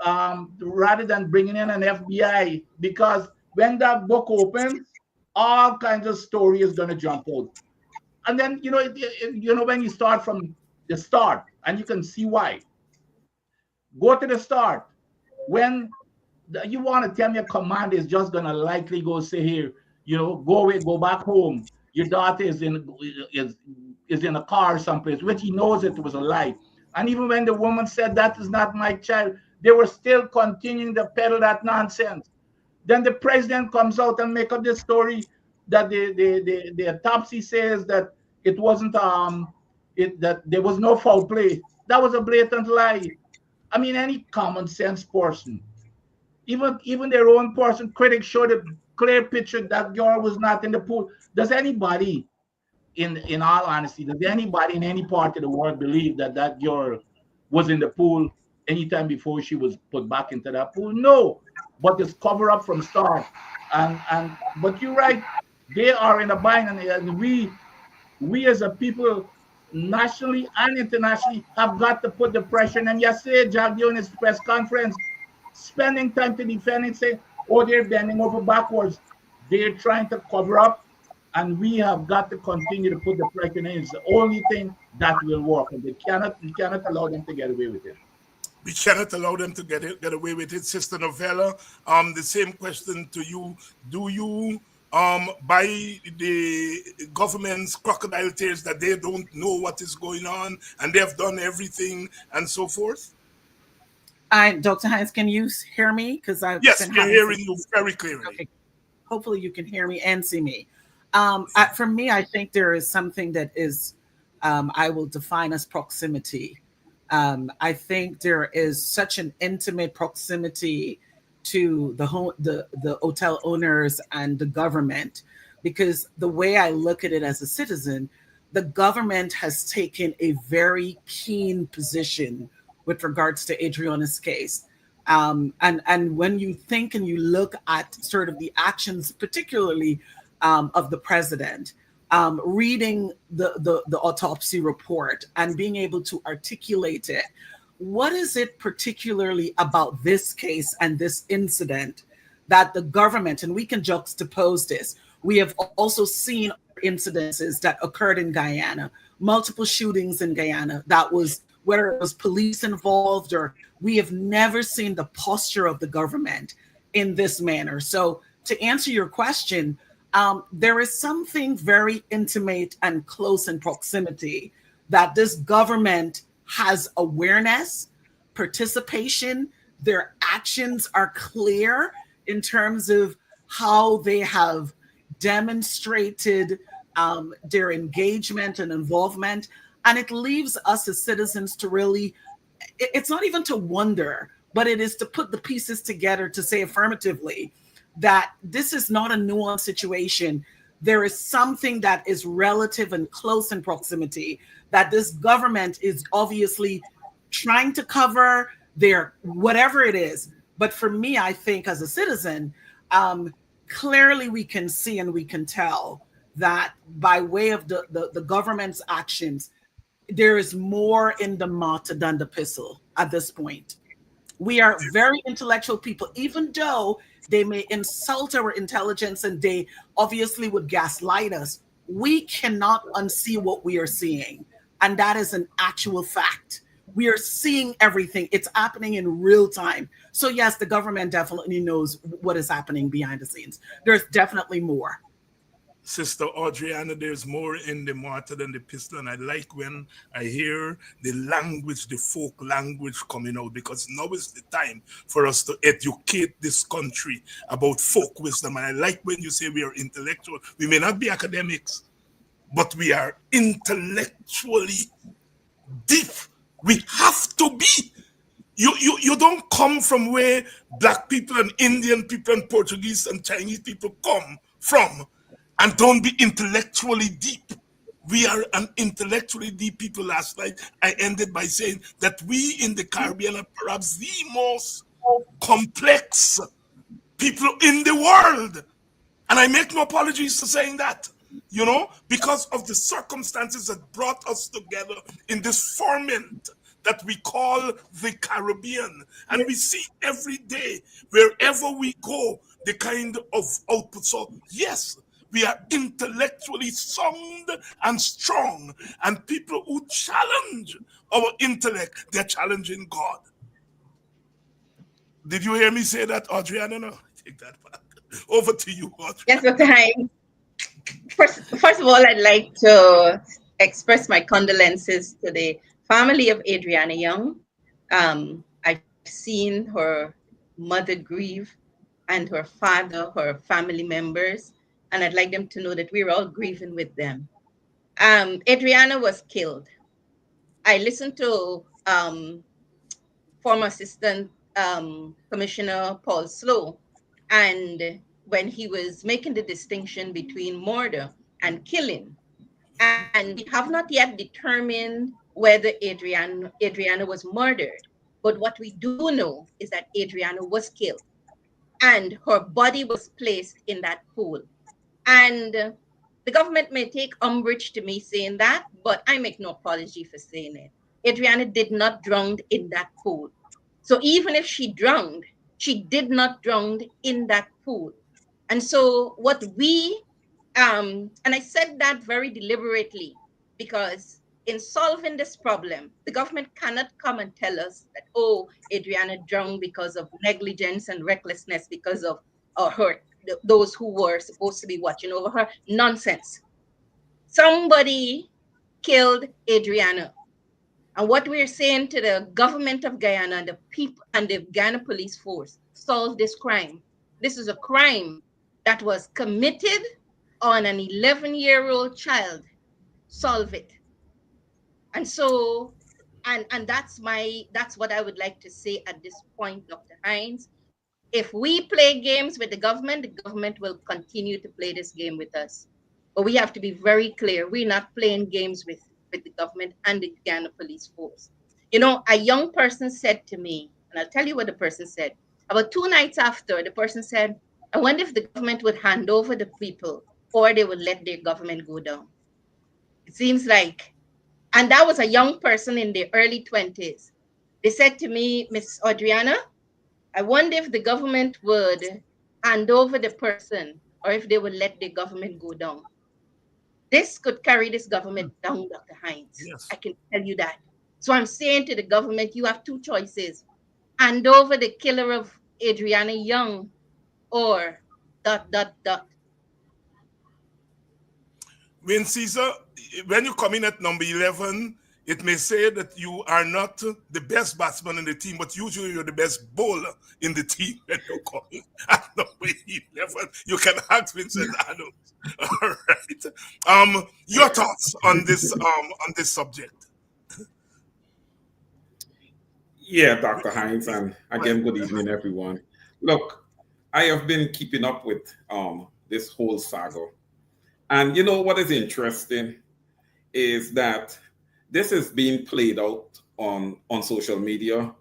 rather than bringing in an FBI, because when that book opens, all kinds of story is going to jump out. And then, when you start from the start, and you can see why. Go to the start. When you want to tell me a commander is just going to likely go say here, go away, go back home. Your daughter is in a car someplace, which he knows it was a lie. And even when the woman said, that is not my child, they were still continuing to peddle that nonsense. Then the president comes out and make up this story that the autopsy says that it wasn't that there was no foul play. That was a blatant lie. I mean, any common sense person, even their own person, critics showed a clear picture that girl was not in the pool. Does anybody, in all honesty, does anybody in any part of the world believe that girl was in the pool anytime before she was put back into that pool? No, but it's cover up from start. But you're right. They are in a bind, and we as a people, nationally and internationally, have got to put the pressure. And yesterday, Jack during his press conference, spending time to defend it, saying, "Oh, they're bending over backwards. They're trying to cover up." And we have got to continue to put the pressure in. It's the only thing that will work, and we cannot allow them to get away with it. We cannot allow them to get away with it. Sister Novella, the same question to you. Do you buy the government's crocodile tears that they don't know what is going on and they have done everything and so forth? Dr. Hines, can you hear me? Because I've Yes, been we're having some. hearing you very clearly. Okay, hopefully you can hear me and see me. For me, I think there is something that is, I will define as proximity. I think there is such an intimate proximity to the hotel owners and the government, because the way I look at it as a citizen, the government has taken a very keen position with regards to Adriana's case. And when you think and you look at sort of the actions, particularly of the president, reading the autopsy report and being able to articulate it, what is it particularly about this case and this incident that the government, and we can juxtapose this, we have also seen incidences that occurred in Guyana, multiple shootings in Guyana, that was whether it was police involved, or we have never seen the posture of the government in this manner. So to answer your question, there is something very intimate and close in proximity that this government has awareness, participation, their actions are clear in terms of how they have demonstrated their engagement and involvement. And it leaves us as citizens to really, it's not even to wonder, but it is to put the pieces together to say affirmatively that this is not a nuanced situation. There is something that is relative and close in proximity that this government is obviously trying to cover their whatever it is. But for me, I think as a citizen, clearly we can see and we can tell that by way of the government's actions, there is more in the matter than the pistol at this point. We are very intellectual people, even though they may insult our intelligence and they obviously would gaslight us. We cannot unsee what we are seeing. And that is an actual fact. We are seeing everything. It's happening in real time. So yes, the government definitely knows what is happening behind the scenes. There's definitely more. Sister Audreyanna, there's more in the mortar than the pistol. And I like when I hear the language, the folk language coming out, because now is the time for us to educate this country about folk wisdom. And I like when you say we are intellectual. We may not be academics, but we are intellectually deep. We have to be. You don't come from where black people and Indian people and Portuguese and Chinese people come from and don't be intellectually deep. We are an intellectually deep people. Last night, I ended by saying that we in the Caribbean are perhaps the most complex people in the world. And I make no apologies for saying that, because of the circumstances that brought us together in this ferment that we call the Caribbean. And we see every day, wherever we go, the kind of output. So, yes, we are intellectually sound and strong. And people who challenge our intellect, they're challenging God. Did you hear me say that, Audreyanna? No, take that back. Over to you, Audrey. Yes, Dr. Hines. First of all, I'd like to express my condolences to the family of Adriana Younge. I've seen her mother grieve and her father, her family members, and I'd like them to know that we're all grieving with them. Adriana was killed. I listened to former Assistant Commissioner Paul Slow, and when he was making the distinction between murder and killing, and we have not yet determined whether Adriana was murdered. But what we do know is that Adriana was killed and her body was placed in that pool. And the government may take umbrage to me saying that, but I make no apology for saying it. Adriana did not drown in that pool. So even if she drowned, she did not drown in that pool. And so what we and I said that very deliberately because in solving this problem, the government cannot come and tell us that, oh, Adriana drowned because of negligence and recklessness because of her, those who were supposed to be watching over her. Nonsense. Somebody killed Adriana. And what we're saying to the government of Guyana and the people and the Guyana police force, solve this crime. This is a crime that was committed on an 11-year-old child. Solve it. And so, and that's what I would like to say at this point, Dr. Hines. If we play games with the government will continue to play this game with us. But we have to be very clear. We're not playing games with the government and the Ghana police force. You know, a young person said to me, and I'll tell you what the person said. About 2 nights after, the person said, I wonder if the government would hand over the people or they would let their government go down. It seems like, and that was a young person in their early 20s. They said to me, Miss Audreyanna, I wonder if the government would hand over the person or if they would let the government go down. This could carry this government down, Dr. Hines. Yes. I can tell you that. So I'm saying to the government, you have two choices. Hand over the killer of Adriana Younge or ... When Caesar, when you come in at number 11, it may say that you are not the best batsman in the team, but usually you're the best bowler in the team when you come in at number 11. You can ask Vincent Adams. All right. Your thoughts on this subject? Yeah, Dr. Hines, and again, good evening, everyone. Look, I have been keeping up with this whole saga. And you know what is interesting is that this is being played out on social media.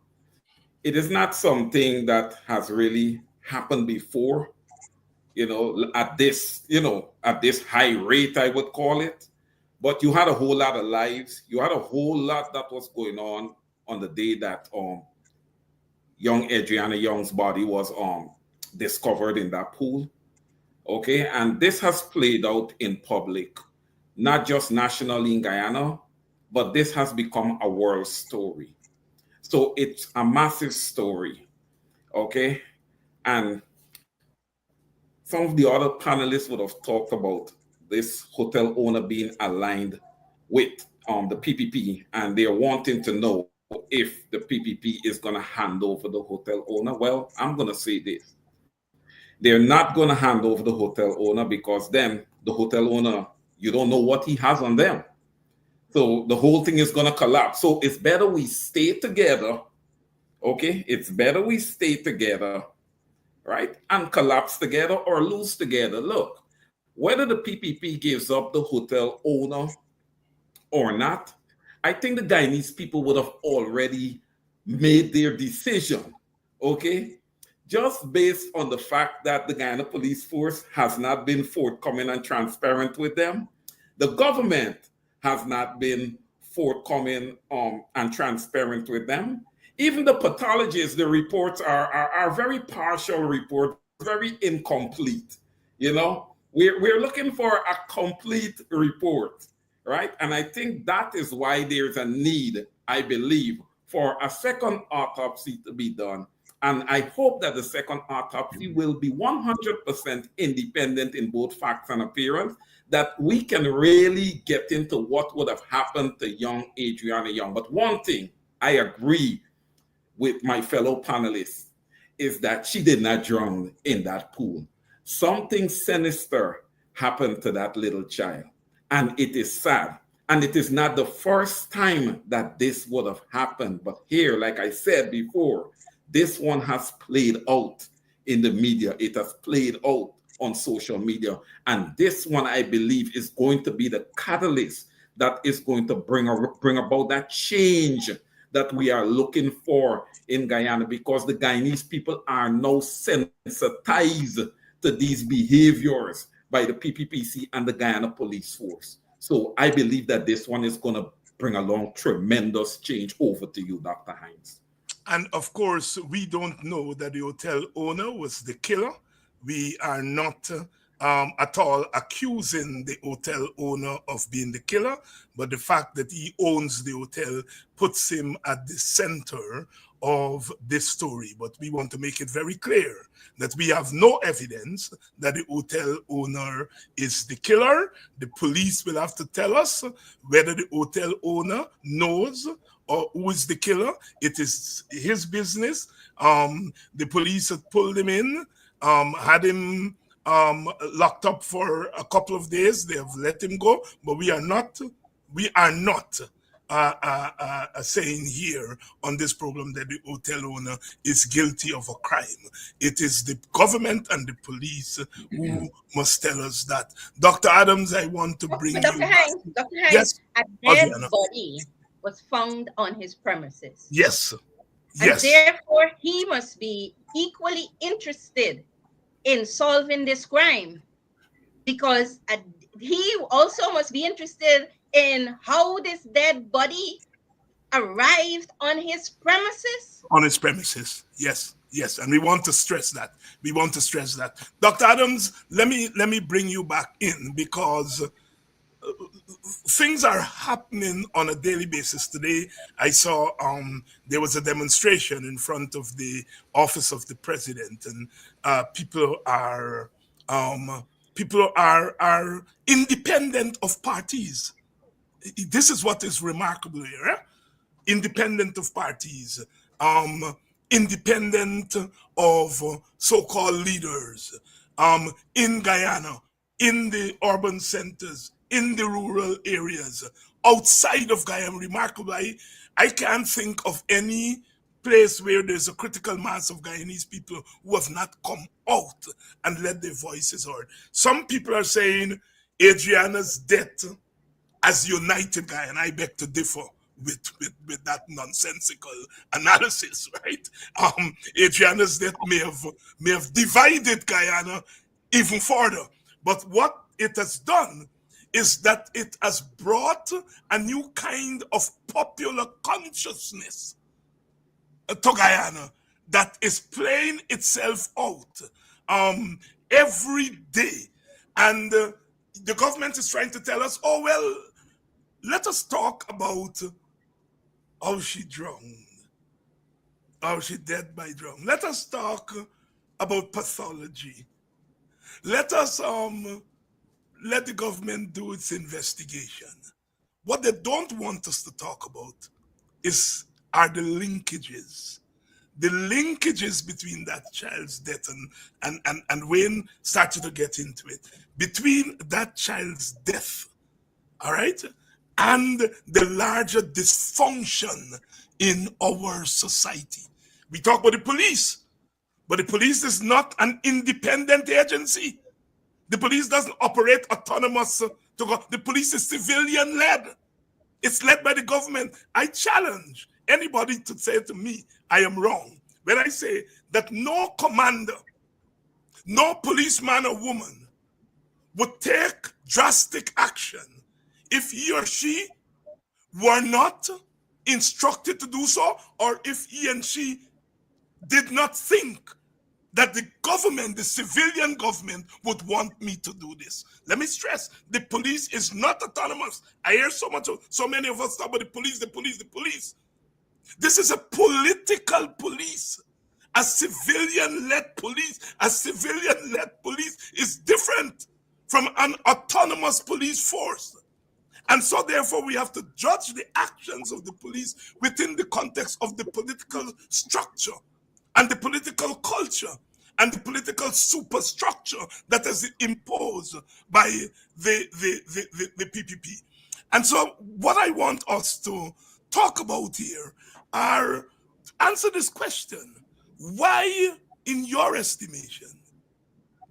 It is not something that has really happened before, at this, at this high rate, I would call it. But you had a whole lot of lives. You had a whole lot that was going on the day that young Adriana Younge's body was discovered in that pool. Okay, and this has played out in public, not just nationally in Guyana, but this has become a world story. So it's a massive story. Okay, and some of the other panelists would have talked about this hotel owner being aligned with the PPP, and they're wanting to know if the PPP is going to hand over the hotel owner. Well, I'm going to say this. They're not going to hand over the hotel owner because then the hotel owner, you don't know what he has on them. So the whole thing is going to collapse. So it's better we stay together. Okay? It's better we stay together, right? And collapse together or lose together. Look, whether the PPP gives up the hotel owner or not, I think the Guyanese people would have already made their decision. Okay? Just based on the fact that the Guyana Police Force has not been forthcoming and transparent with them, the government has not been forthcoming and transparent with them. Even the pathologists, the reports are very partial reports, very incomplete. We're looking for a complete report, right? And I think that is why there's a need, I believe, for a second autopsy to be done. And I hope that the second autopsy will be 100% independent in both facts and appearance, that we can really get into what would have happened to young Adriana Younge. But one thing I agree with my fellow panelists is that she did not drown in that pool. Something sinister happened to that little child, and it is sad. And it is not the first time that this would have happened. But here, like I said before, this one has played out in the media. It has played out on social media. And this one, I believe, is going to be the catalyst that is going to bring about that change that we are looking for in Guyana, because the Guyanese people are now sensitized to these behaviors. by the PPPC and the Guyana Police Force. So I believe that this one is going to bring along tremendous change. Over to you, Dr. Hines. And of course, we don't know that the hotel owner was the killer. We are not at all accusing the hotel owner of being the killer, but the fact that he owns the hotel puts him at the center of this story. But we want to make it very clear that we have no evidence that the hotel owner is the killer. The police will have to tell us whether the hotel owner knows or who is the killer. It is his business. The police had pulled him in, had him locked up for a couple of days. They have let him go, but we are not saying here on this program that the hotel owner is guilty of a crime. It is the government and the police who must tell us that. Dr. Adams, I want to bring Dr. you Hines, Dr. Hines, Yes, a dead Audreyanna. body was found on his premises. Yes. And Yes. therefore, he must be equally interested in solving this crime, because he also must be interested in how this dead body arrived on his premises. On his premises. Yes. Yes. And we want to stress that. We want to stress that. Dr. Adams, let me bring you back in, because things are happening on a daily basis. Today, I saw there was a demonstration in front of the office of the president, and people are independent of parties. This is what is remarkable here. Independent of parties, independent of so-called leaders, in Guyana, in the urban centers, in the rural areas, outside of Guyana. Remarkable. I can't think of any place where there's a critical mass of Guyanese people who have not come out and let their voices heard. Some people are saying Adriana's death has united Guyana. I beg to differ with that nonsensical analysis, right? Adriana's death may have divided Guyana even further. But what it has done is that it has brought a new kind of popular consciousness to Guyana that is playing itself out every day. And the government is trying to tell us, oh, well, let us talk about how she drowned, how she dead by drown. Let us talk about pathology. Let us let the government do its investigation. What they don't want us to talk about are the linkages. The linkages between that child's death and Wayne started to get into it. Between that child's death, all right, and the larger dysfunction in our society. We talk about the police, but the police is not an independent agency. The police doesn't operate autonomous to go. The police is civilian-led. It's led by the government. I challenge anybody to say to me, I am wrong, when I say that no commander, no policeman or woman would take drastic action if he or she were not instructed to do so, or if he and she did not think that the government, the civilian government, would want me to do this. Let me stress, the police is not autonomous. I hear so many of us talk about the police, the police, the police. This is a political police. A civilian-led police. A civilian-led police is different from an autonomous police force. And so therefore we have to judge the actions of the police within the context of the political structure and the political culture and the political superstructure that is imposed by the PPP. And so what I want us to talk about here are answer this question. Why, in your estimation,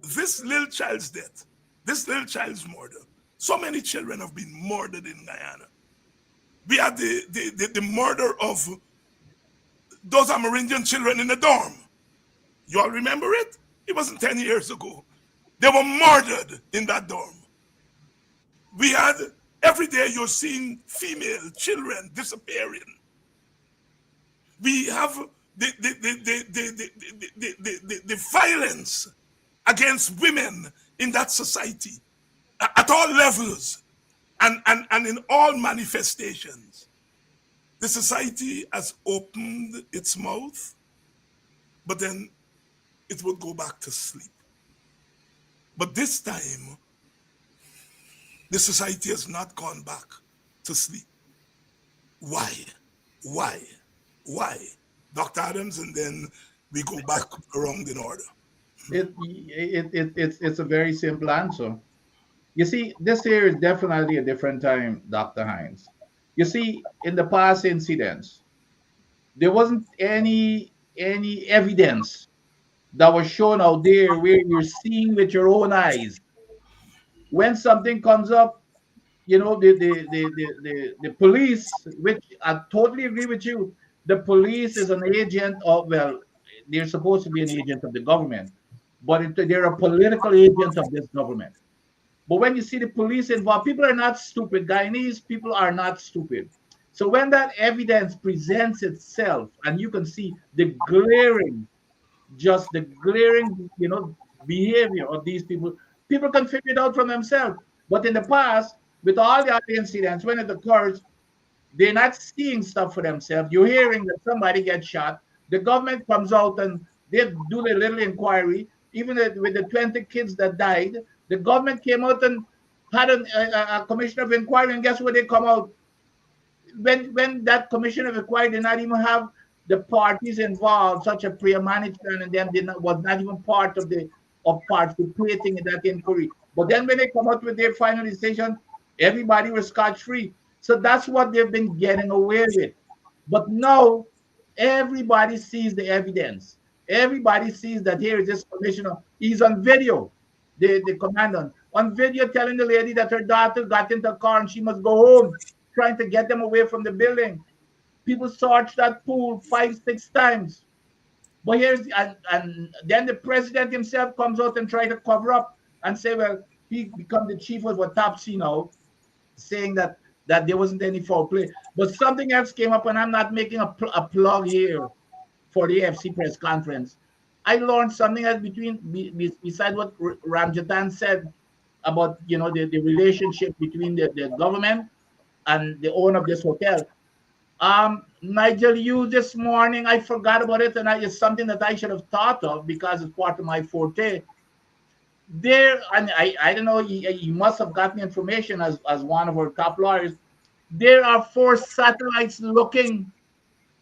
this little child's death, this little child's murder, so many children have been murdered in Guyana. We had the murder of those Amerindian children in the dorm. You all remember it? It wasn't 10 years ago. They were murdered in that dorm. We had, every day you're seeing female children disappearing. We have the violence against women in that society at all levels and in all manifestations. The society has opened its mouth, but then it would go back to sleep. But this time, the society has not gone back to sleep. Why? Why? Why? Dr. Adams, and then we go back around in order. It's a very simple answer. You see, this here is definitely a different time, Dr. Hines. You see, in the past incidents, there wasn't any evidence that was shown out there where you're seeing with your own eyes. When something comes up, you know, the police, which I totally agree with you, the police is an agent of, well, they're supposed to be an agent of the government, but they're a political agent of this government. But when you see the police involved, people are not stupid. Guyanese people are not stupid. So when that evidence presents itself, and you can see the glaring, just the glaring, you know, behavior of these people, people can figure it out for themselves. But in the past, with all the other incidents, when it occurs, they're not seeing stuff for themselves. You're hearing that somebody gets shot. The government comes out and they do a little inquiry. Even with the 20 kids that died, the government came out and had a commission of inquiry. And guess what? They come out when that commission of inquiry did not even have the parties involved, such as Priya Manichan and them was not even part of participating in that inquiry. But then when they come out with their final decision, everybody was scot-free. So that's what they've been getting away with. But now everybody sees the evidence. Everybody sees that here is this commissioner. He's on video, the commandant, on video telling the lady that her daughter got into a car and she must go home, trying to get them away from the building. People searched that pool 5-6 times. But and then the president himself comes out and try to cover up and say, well, he become the chief of autopsy now, saying that there wasn't any foul play. But something else came up, and I'm not making a plug here for the AFC press conference. I learned something else beside what Ramjatan said about, you know, the relationship between the government and the owner of this hotel. Nigel, you this morning, I forgot about it, and it's something that I should have thought of because it's part of my forte. There, and I don't know, you must have gotten information as one of our top lawyers. There are 4 satellites looking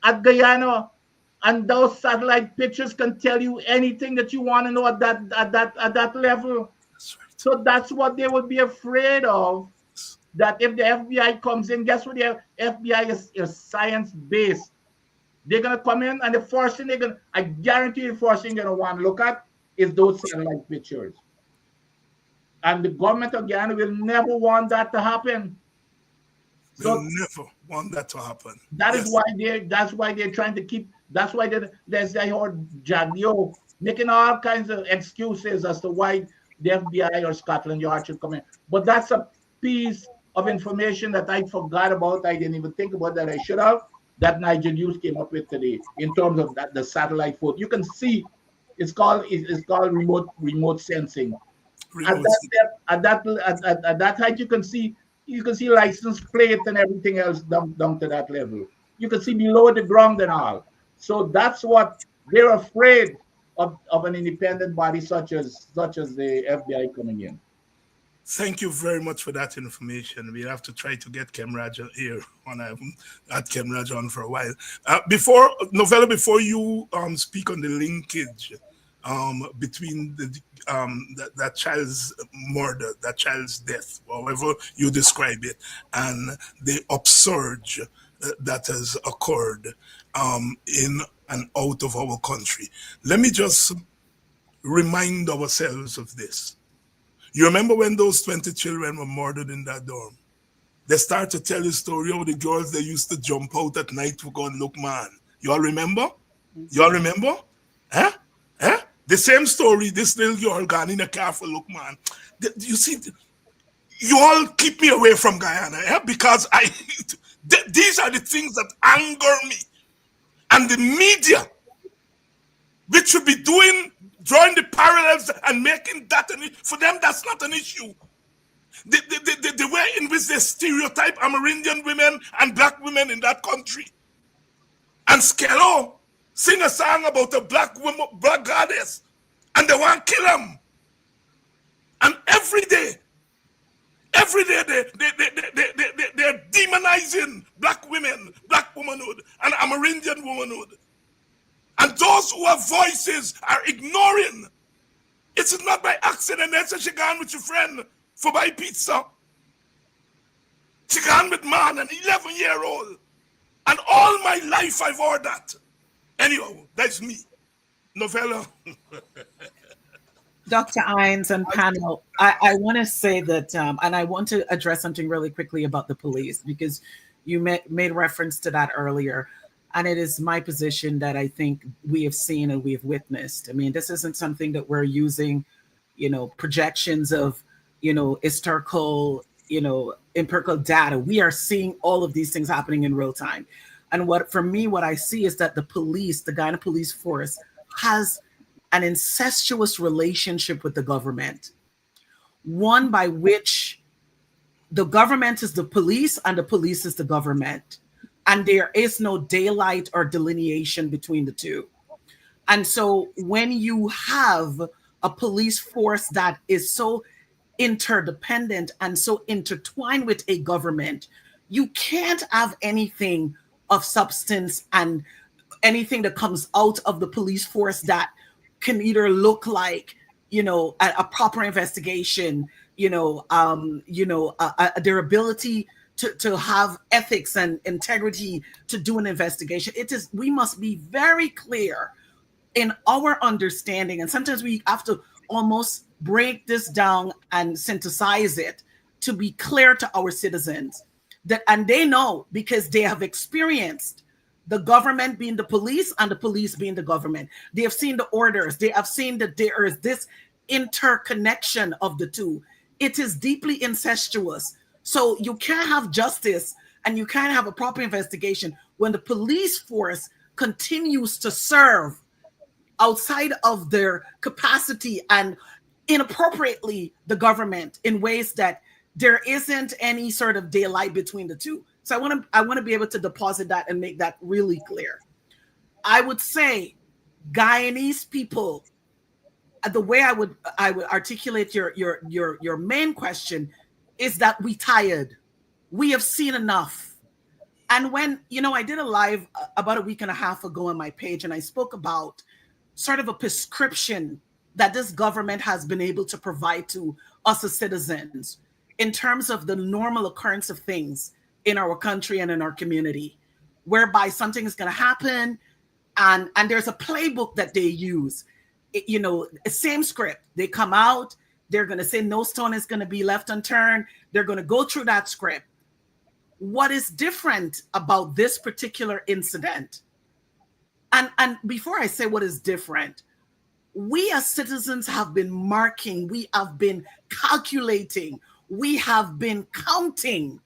at Guyana, and those satellite pictures can tell you anything that you want to know at that level. That's right. So that's what they would be afraid of. That if the FBI comes in, guess what? The FBI is science-based. They're gonna come in, and the first thing I guarantee you, the first thing they're gonna want to look at is those satellite pictures. And the government of Guyana will never want that to happen. They'll never want that to happen. That's why they're trying to keep. That's why there's I heard Jagdio making all kinds of excuses as to why the FBI or Scotland Yard should come in. But that's a piece of information that I forgot about. I didn't even think about that I should have. That Nigel Hughes came up with today in terms of the satellite photo. You can see it's called remote sensing. At that height, you can see license plate and everything else down to that level. You can see below the ground and all. So that's what they're afraid of an independent body such as the FBI coming in. Thank you very much for that information. We have to try to get Kemraj here when I haven't had Kemraj on for a while. Before you speak on the linkage between that child's murder, that child's death, however you describe it, and the upsurge that has occurred in and out of our country, let me just remind ourselves of this. You remember when those 20 children were murdered in that dorm? They start to tell a story of the girls that used to jump out at night to go and look man. You all remember? You all remember? Huh? The same story, this little girl gone in a car for look, man. You see, you all keep me away from Guyana, because these are the things that anger me. And the media, which should be drawing the parallels and making that for them, that's not an issue. The way in which they stereotype Amerindian women and black women in that country. And Skello sing a song about a black woman, black goddess, and they want to kill him. And every day they're demonizing black women, black womanhood, and Amerindian womanhood. And those who have voices are ignoring. It's not by accident that she gone with your friend for buy pizza. She gone with man, an 11-year-old. And all my life I've heard that. Anyhow, that's me. Noella. Dr. Ines and panel, I want to say that, and I want to address something really quickly about the police, because you made reference to that earlier. And it is my position that I think we have seen and we have witnessed. I mean, this isn't something that we're using, projections of, historical, empirical data. We are seeing all of these things happening in real time. And what I see is that the police, the Guyana police force, has an incestuous relationship with the government, one by which the government is the police and the police is the government. And there is no daylight or delineation between the two. And so when you have a police force that is so interdependent and so intertwined with a government, you can't have anything of substance and anything that comes out of the police force that can either look like, a proper investigation, their ability to have ethics and integrity to do an investigation. We must be very clear in our understanding. And sometimes we have to almost break this down and synthesize it to be clear to our citizens and they know, because they have experienced the government being the police and the police being the government. They have seen the orders. They have seen that there is this interconnection of the two. It is deeply incestuous. So you can't have justice and you can't have a proper investigation when the police force continues to serve outside of their capacity and inappropriately the government in ways that there isn't any sort of daylight between the two. So I want to be able to deposit that and make that really clear. I would say Guyanese people, the way I would articulate your main question is that we tired. We have seen enough. And when, I did a live about a week and a half ago on my page, and I spoke about sort of a prescription that this government has been able to provide to us as citizens in terms of the normal occurrence of things in our country and in our community, whereby something is going to happen and there's a playbook that they use. Same script. They come out, they're going to say no stone is going to be left unturned. They're going to go through that script. What is different about this particular incident? And before I say what is different, we as citizens have been marking, we have been calculating, we have been counting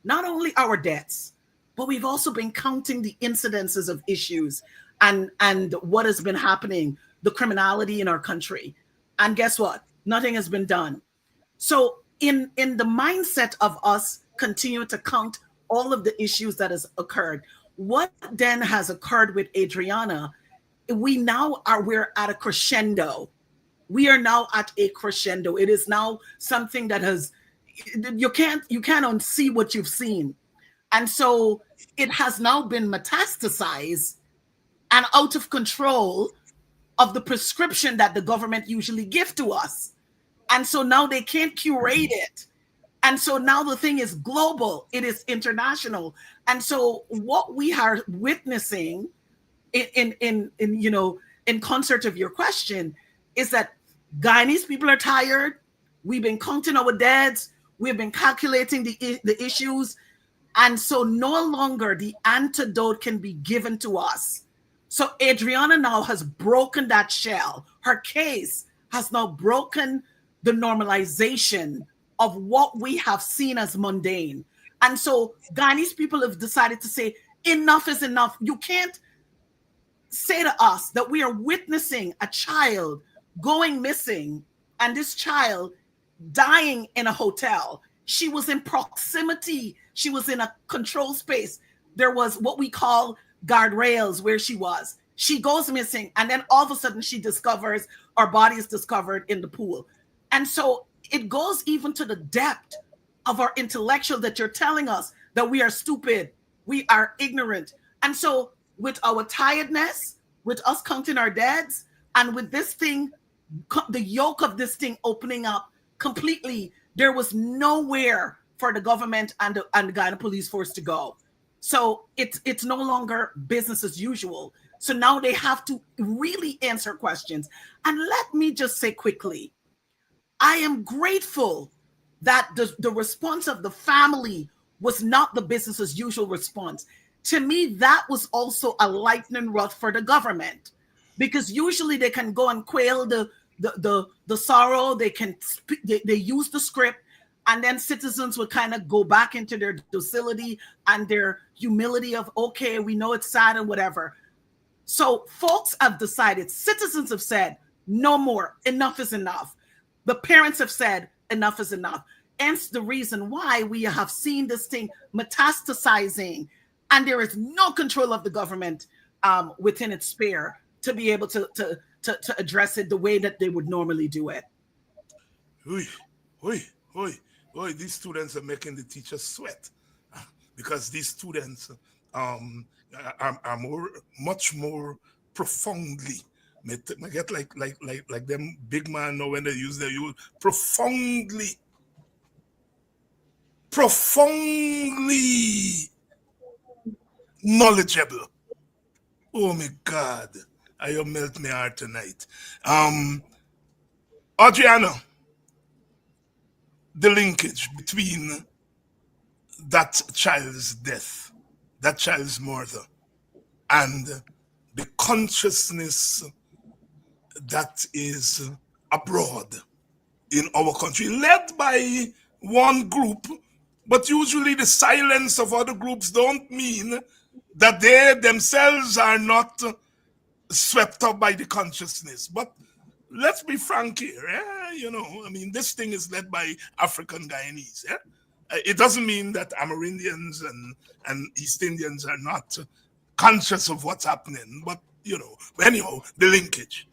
not only our deaths, but we've also been counting the incidences of issues and what has been happening, the criminality in our country. And guess what? Nothing has been done. So in the mindset of us continue to count all of the issues that has occurred, what then has occurred with Adriana, we're at a crescendo. We are now at a crescendo. It is now something that you can't unsee what you've seen. And so it has now been metastasized and out of control of the prescription that the government usually give to us. And so now they can't curate it. And so now the thing is global, it is international. And so what we are witnessing in concert of your question is that Guyanese people are tired. We've been counting our deaths. We've been calculating the issues. And so no longer the antidote can be given to us So Adriana now has broken that shell. Her case has now broken the normalization of what we have seen as mundane. And so Guyanese people have decided to say, enough is enough. You can't say to us that we are witnessing a child going missing and this child dying in a hotel. She was in proximity, she was in a control space. There was what we call guardrails where she was. She goes missing, and then all of a sudden she discovers our body is discovered in the pool. And so it goes even to the depth of our intellectual that you're telling us that we are stupid, we are ignorant. And so with our tiredness, with us counting our deads, and with this thing, the yoke of this thing opening up completely, there was nowhere for the government and the Guyana police force to go. So it's no longer business as usual. So now they have to really answer questions. And let me just say quickly, I am grateful that the response of the family was not the business as usual response. To me, that was also a lightning rod for the government, because usually they can go and quail the sorrow. They can they use the script, and then citizens would kind of go back into their docility and their humility of, okay, we know it's sad and whatever. So folks have decided, citizens have said, no more, enough is enough. The parents have said, enough is enough. Hence the reason why we have seen this thing metastasizing, and there is no control of the government within its sphere to be able to address it the way that they would normally do it. Oi, oi, oi, oi, these students are making the teachers sweat, because these students are more, much more profoundly. I get like them big man know when they use their use profoundly knowledgeable. Oh my God, I you melt my heart tonight. Adriana, the linkage between that child's death, that child's murder, and the consciousness that is abroad in our country, led by one group, but usually the silence of other groups don't mean that they themselves are not swept up by the consciousness. But let's be frank here, I mean, this thing is led by African Guyanese. It doesn't mean that Amerindians and East Indians are not conscious of what's happening, but anyhow, the linkage.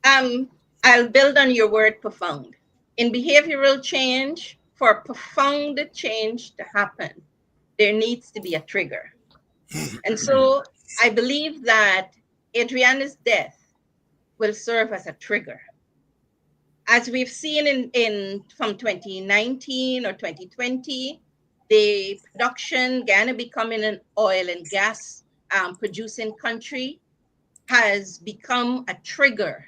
I'll build on your word profound. In behavioral change, for profound change to happen, there needs to be a trigger. And so I believe that Adriana's death will serve as a trigger. As we've seen in from 2019 or 2020, the production, Guyana becoming an oil and gas producing country, has become a trigger.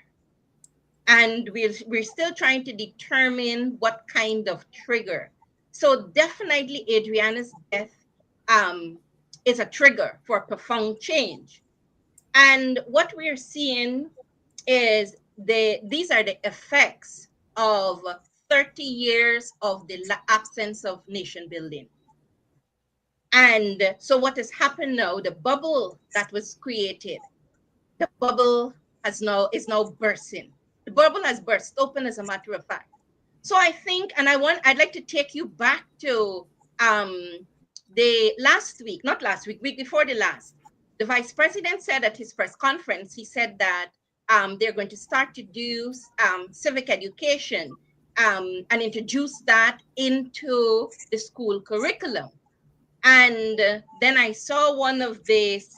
And we're still trying to determine what kind of trigger. So definitely Adriana's death is a trigger for profound change. And what we're seeing is these are the effects of 30 years of the absence of nation building. And so what has happened now, the bubble that was created, the bubble is now bursting. The bubble has burst open, as a matter of fact. So I think, and I'd like to take you back to the last week, not last week, week before the last. The vice president said at his press conference, he said that they're going to start to do civic education and introduce that into the school curriculum. And then I saw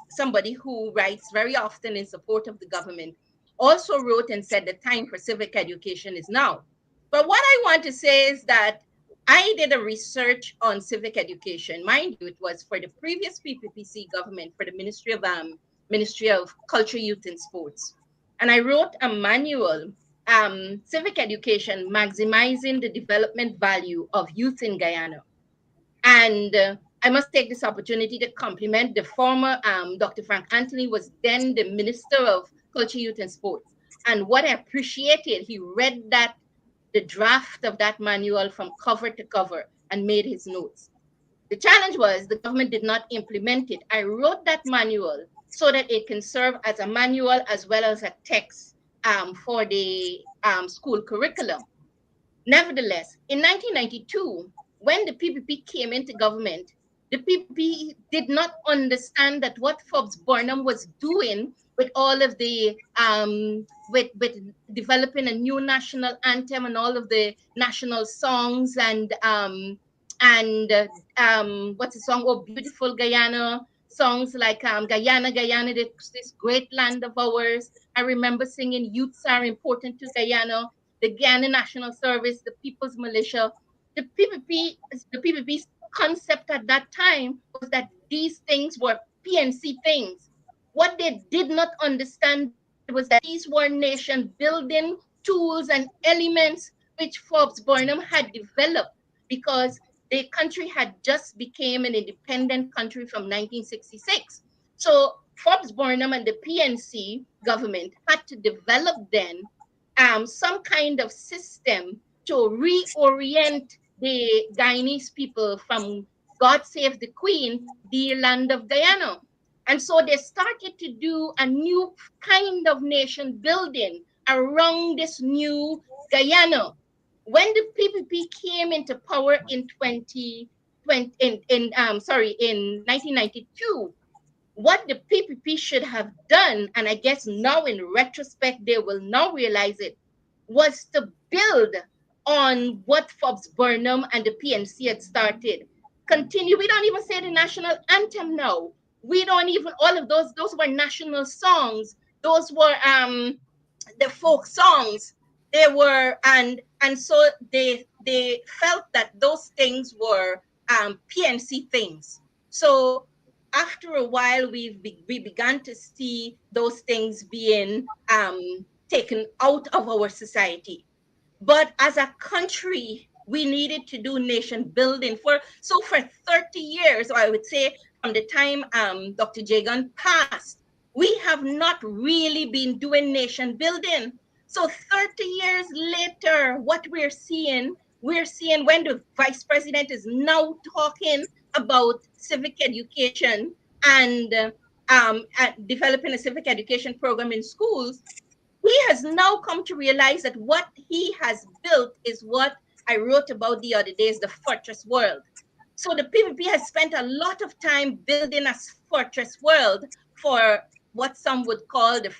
somebody who writes very often in support of the government also wrote and said the time for civic education is now. But what I want to say is that I did a research on civic education. Mind you, it was for the previous PPPC government, for the Ministry of Culture, Youth and Sports. And I wrote a manual, civic education, maximizing the development value of youth in Guyana. And I must take this opportunity to compliment the former Dr. Frank Anthony was then the Minister of Culture, Youth and Sports. And what I appreciated, he read the draft of that manual from cover to cover and made his notes. The challenge was the government did not implement it. I wrote that manual so that it can serve as a manual as well as a text for the school curriculum. Nevertheless, in 1992, when the PPP came into government, the PPP did not understand that what Forbes Burnham was doing with all of the with developing a new national anthem and all of the national songs and what's the song? Oh, beautiful Guyana songs like Guyana, Guyana, this great land of ours. I remember singing "Youths Are Important to Guyana," the Guyana National Service, the People's Militia. The PPP, the PPP's concept at that time was that these things were PNC things. What they did not understand was that these were nation building tools and elements which Forbes Burnham had developed because the country had just became an independent country from 1966. So Forbes Burnham and the PNC government had to develop then some kind of system to reorient the Guyanese people from God Save the Queen to Dear Land of Guyana. And so they started to do a new kind of nation building around this new Guyana. When the PPP came into power in 2020, in 1992, what the PPP should have done, and I guess now in retrospect they will now realize it, was to build on what Forbes Burnham and the PNC had started. Continue. We don't even say the national anthem now. We don't even all of those were national songs. Those were the folk songs. They were and so they felt that those things were PNC things. So after a while, we began to see those things being taken out of our society. But as a country, we needed to do nation building for 30 years, or I would say from the time Dr. Jagan passed, we have not really been doing nation building. So 30 years later, what we're seeing when the vice president is now talking about civic education and developing a civic education program in schools, he has now come to realize that what he has built is what I wrote about the other day is the fortress world. So the PPP has spent a lot of time building a fortress world for what some would call their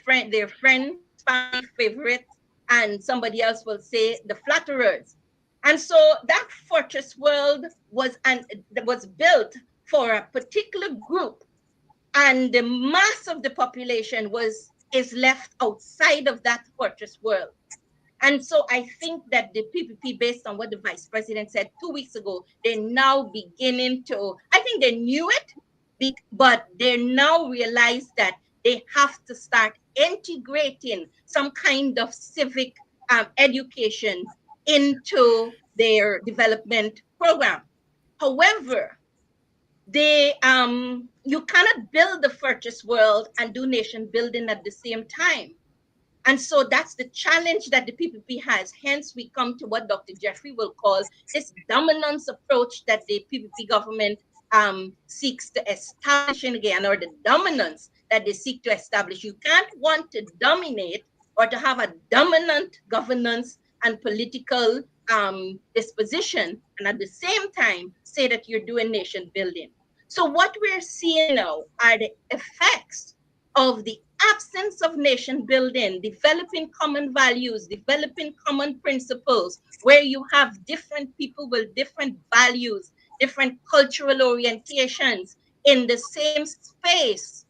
friends, family favorites, and somebody else will say the flatterers. And so that fortress world was built for a particular group, and the mass of the population is left outside of that fortress world. And so I think that the PPP, based on what the vice president said 2 weeks ago, they're now beginning to, I think they knew it, but they now realize that they have to start integrating some kind of civic education into their development program. However, you cannot build the fortress world and do nation building at the same time. And so that's the challenge that the PPP has. Hence, we come to what Dr. Jeffrey will call this dominance approach that the PPP government seeks to establish in Guyana, or the dominance that they seek to establish. You can't want to dominate or to have a dominant governance and political disposition, and at the same time say that you're doing nation building. So what we're seeing now are the effects of the absence of nation building, developing common values, developing common principles, where you have different people with different values, different cultural orientations in the same space.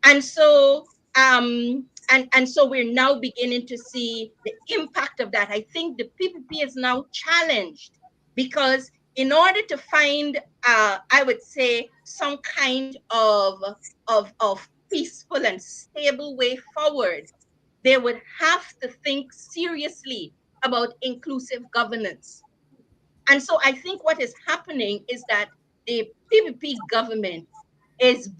And so so we're now beginning to see the impact of that. I think the PPP is now challenged because in order to find, I would say, some kind of peaceful and stable way forward, they would have to think seriously about inclusive governance. And so I think what is happening is that the PPP government is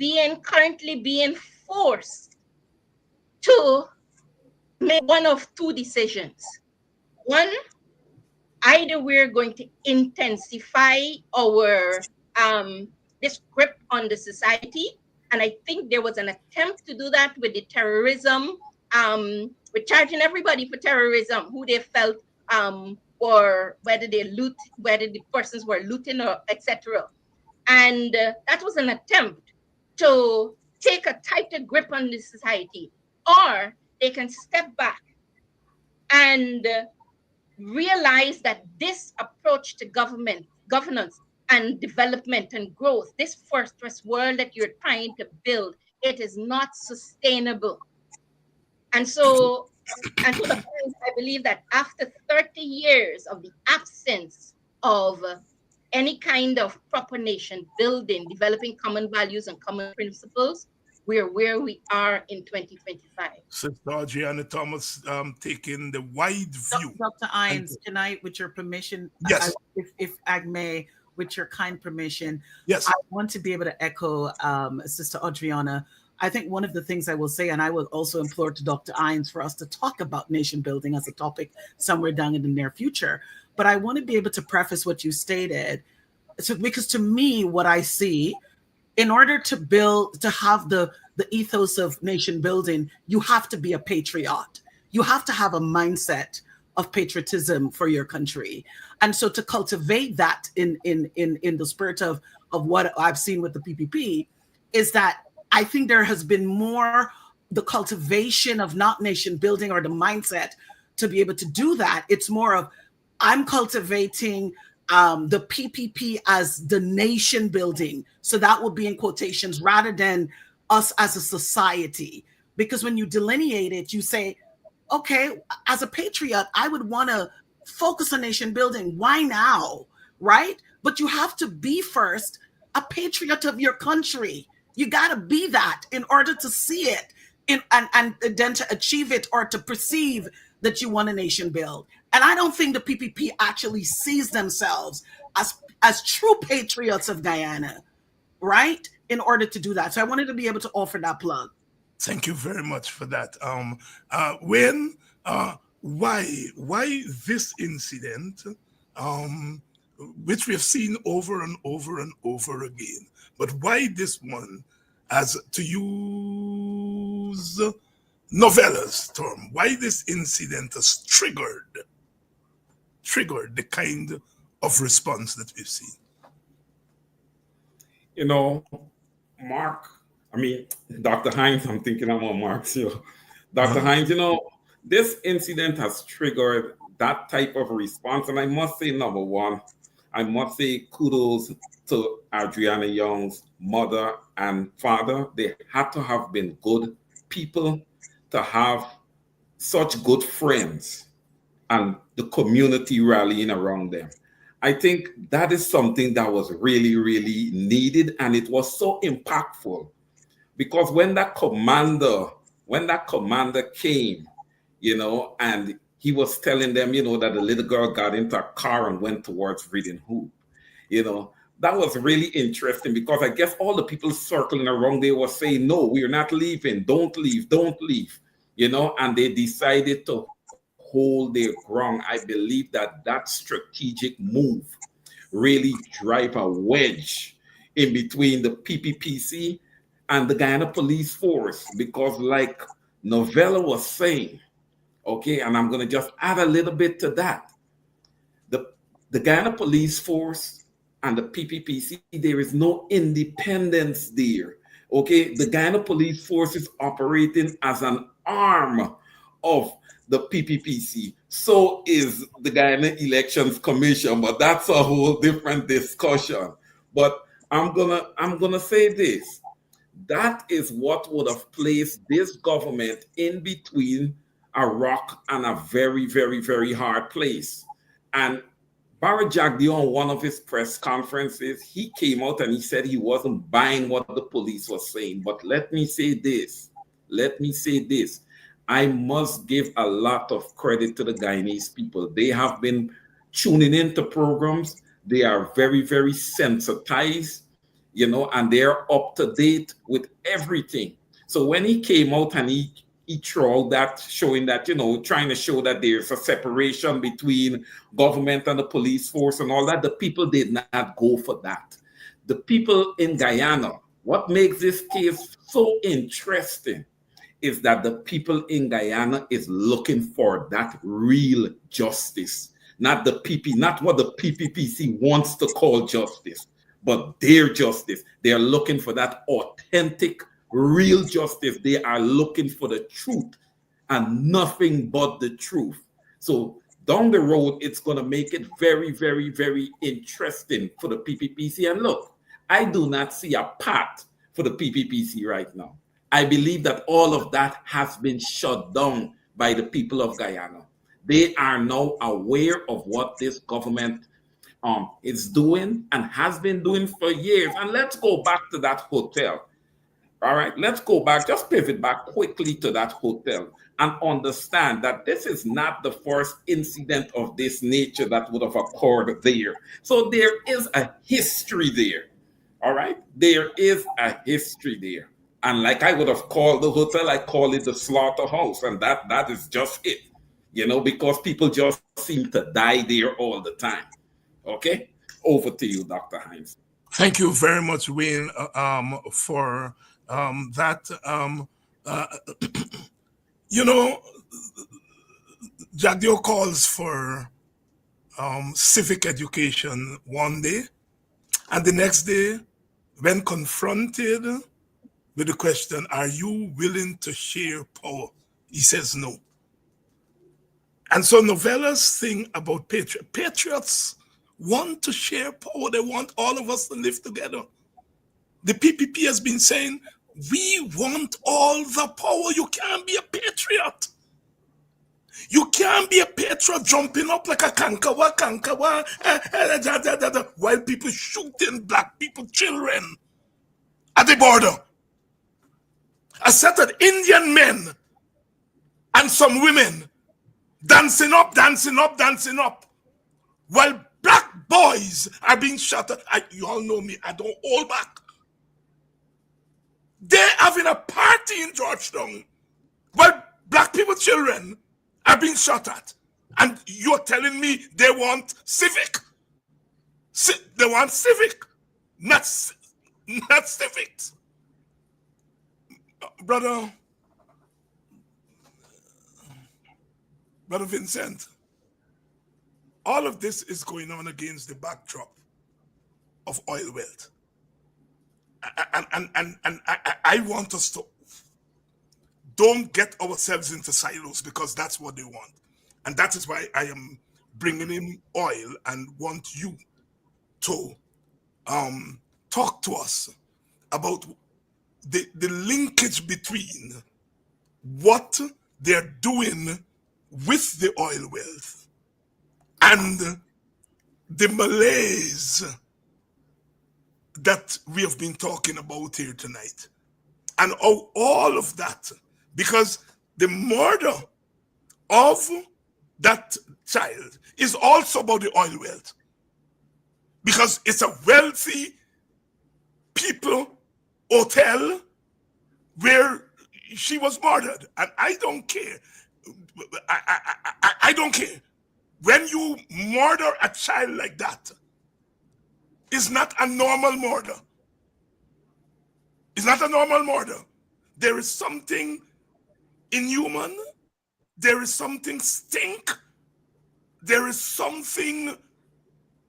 currently being forced to make one of two decisions. One, either we're going to intensify our this grip on the society, and I think there was an attempt to do that with the terrorism, with charging everybody for terrorism who they felt or whether whether the persons were looting or etc. And that was an attempt to take a tighter grip on the society, or they can step back and realize that this approach to governance and development and growth, this first world that you're trying to build, it is not sustainable. And so, and to the point, I believe that after 30 years of the absence of any kind of proper nation building, developing common values and common principles, we're where we are in 2025. Sister Adriana Thomas taking the wide view. Dr. Ines, can I, with your permission, yes, if I may, with your kind permission, yes, I want to be able to echo Sister Adriana. I think one of the things I will say, and I will also implore to Dr. Ines for us to talk about nation building as a topic somewhere down in the near future. But I want to be able to preface what you stated, because to me, what I see, in order to build, to have the ethos of nation building, you have to be a patriot. You have to have a mindset of patriotism for your country. And so to cultivate that in the spirit of what I've seen with the PPP is that I think there has been more the cultivation of not nation building or the mindset to be able to do that. It's more of I'm cultivating the PPP as the nation building. So that will be in quotations rather than us as a society. Because when you delineate it, you say, okay, as a patriot, I would want to focus on nation building. Why now? Right? But you have to be first a patriot of your country. You got to be that in order to see it and then to achieve it or to perceive that you want a nation build. And I don't think the PPP actually sees themselves as true patriots of Guyana, right? In order to do that. So I wanted to be able to offer that plug. Thank you very much for that. Why this incident, which we have seen over and over and over again, but why this one, as to use Novella's term, why this incident has triggered the kind of response that we've seen? You know, Dr. Hines, I'm thinking about Mark. Dr. Hines, this incident has triggered that type of response. And I must say, number one, I must say kudos to Adriana Younge's mother and father. They had to have been good people to have such good friends and the community rallying around them. I think that is something that was really, really needed. And it was so impactful because when that commander came, and he was telling them, that the little girl got into a car and went towards Reading Hoop, that was really interesting because I guess all the people circling around, they were saying, no, we're not leaving. Don't leave. And they decided to hold their ground. I believe that strategic move really drive a wedge in between the PPPC and the Guyana Police Force because like Noella was saying, okay, and I'm going to just add a little bit to that. The Guyana Police Force and the PPPC, there is no independence there. Okay, the Guyana Police Force is operating as an arm of the PPPC. So is the Guyana Elections Commission, but that's a whole different discussion. But I'm gonna say this. That is what would have placed this government in between a rock and a very, very, very hard place. And Barry Jagdeo, on one of his press conferences, he came out and he said he wasn't buying what the police was saying. But let me say this. I must give a lot of credit to the Guyanese people. They have been tuning into programs They are very, very sensitized, and they're up to date with everything. So when he came out and he trolled that, showing that, trying to show that there's a separation between government and the police force and all that, the people did not go for that. The people in Guyana, what makes this case so interesting is that the people in Guyana is looking for that real justice, not not what the PPPC wants to call justice, but their justice. They are looking for that authentic, real justice. They are looking for the truth and nothing but the truth. So down the road, it's going to make it very, very, very interesting for the PPPC. And look, I do not see a path for the PPPC right now. I believe that all of that has been shut down by the people of Guyana. They are now aware of what this government is doing and has been doing for years. And let's go back to that hotel. All right, let's go back, just pivot back quickly to that hotel and understand that this is not the first incident of this nature that would have occurred there. So there is a history there. All right, there is a history there. And like I would have called the hotel, I call it the slaughterhouse. And that is just it, because people just seem to die there all the time. Okay, over to you, Dr. Hines. Thank you very much, Wayne, for that. Uh, Jagdio calls for civic education one day, and the next day, when confronted with the question, are you willing to share power? He says no. And so Novella's thing about patriots want to share power. They want all of us to live together. The PPP has been saying, we want all the power. You can't be a patriot. You can't be a patriot jumping up like a kankawa, while people shooting black people, children at the border. A set of Indian men and some women dancing up, while black boys are being shot at. You all know me, I don't hold back. They're having a party in Georgetown while black people, children, are being shot at. And you're telling me they want civic? They want civic, not civics. Brother Vincent, all of this is going on against the backdrop of oil wealth. And I want us to don't get ourselves into silos, because that's what they want. And that is why I am bringing in oil and want you to talk to us about the linkage between what they're doing with the oil wealth and the malaise that we have been talking about here tonight. And all of that, because the murder of that child is also about the oil wealth. Because it's a wealthy people hotel where she was murdered. And I don't care. I don't care. When you murder a child like that, it's not a normal murder. It's not a normal murder. There is something inhuman. There is something stink. There is something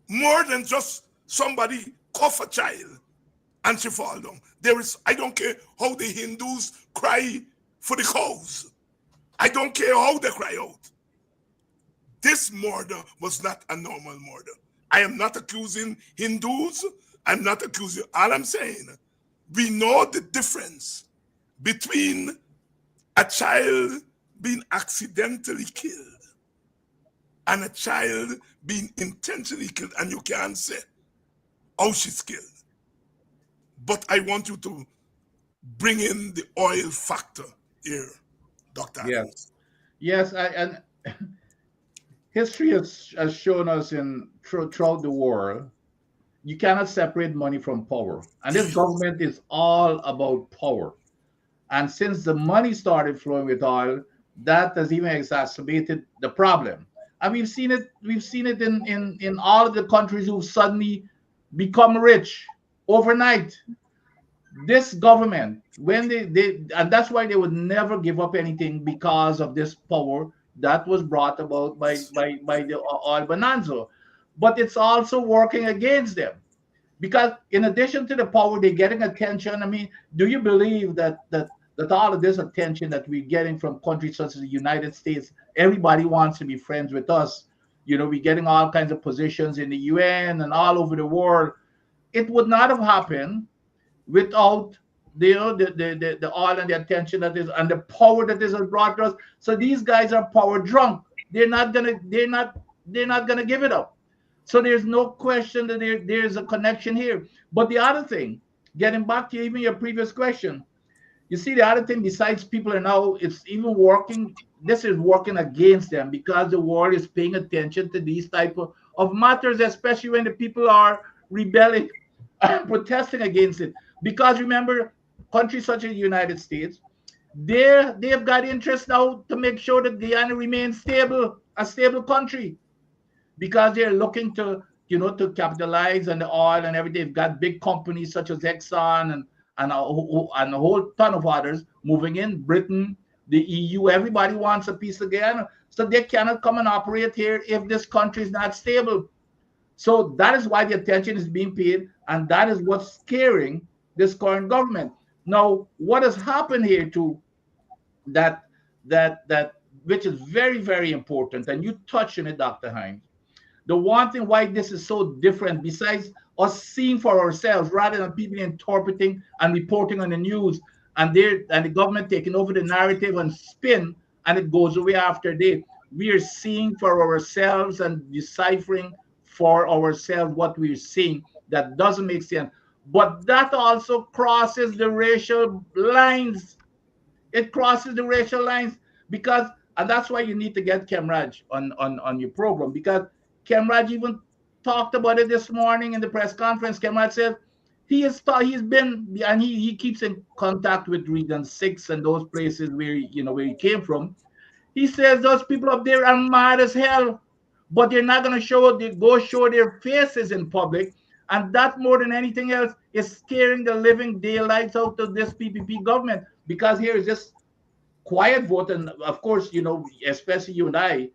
more than just somebody cuff a child and she fall down. There is, I don't care how the Hindus cry for the cows. I don't care how they cry out. This murder was not a normal murder. I am not accusing Hindus. I'm not accusing. All I'm saying, we know the difference between a child being accidentally killed and a child being intentionally killed, and you can't say how she's killed. But I want you to bring in the oil factor here, Dr. Yes. Yes, and history has shown us throughout the world, you cannot separate money from power. And this government is all about power. And since the money started flowing with oil, that has even exacerbated the problem. And we've seen it in all of the countries who've suddenly become rich overnight. This government, when they and that's why they would never give up anything because of this power that was brought about by the oil bonanza. But it's also working against them because in addition to the power, they're getting attention. I mean, do you believe that all of this attention that we're getting from countries such as the United States, everybody wants to be friends with us. We're getting all kinds of positions in the UN and all over the world. It would not have happened without the oil and the attention that is and the power that is brought to us. So these guys are power drunk. They're not gonna give it up. So there's no question that there's a connection here. But the other thing, getting back to even your previous question, you see, the other thing besides people are now, it's even working. This is working against them because the world is paying attention to these type of matters, especially when the people are rebelling and protesting against it. Because remember, countries such as the United States, they've got interest now to make sure that Guyana remains stable, a stable country because they're looking to capitalize on the oil and everything. They've got big companies such as Exxon and a whole ton of others moving in. Britain, the EU, everybody wants a piece of Guyana. So they cannot come and operate here if this country is not stable. So that is why the attention is being paid, and that is what's scaring this current government. Now, what has happened here too, that that which is very, very important, and you touched on it, Dr. Hines, the one thing why this is so different, besides us seeing for ourselves rather than people interpreting and reporting on the news, and the government taking over the narrative and spin, and it goes away after day. We are seeing for ourselves and deciphering for ourselves what we're seeing that doesn't make sense. But that also crosses the racial lines. It crosses the racial lines because, and that's why you need to get Kemraj on your program, because Kemraj even talked about it this morning in the press conference. Kemraj said he's been, and he keeps in contact with Region 6 and those places where he came from. He says those people up there are mad as hell, but they're not going to show their faces in public. And that, more than anything else, is scaring the living daylights out of this PPP government, because here is this quiet vote. And of course, especially you and I,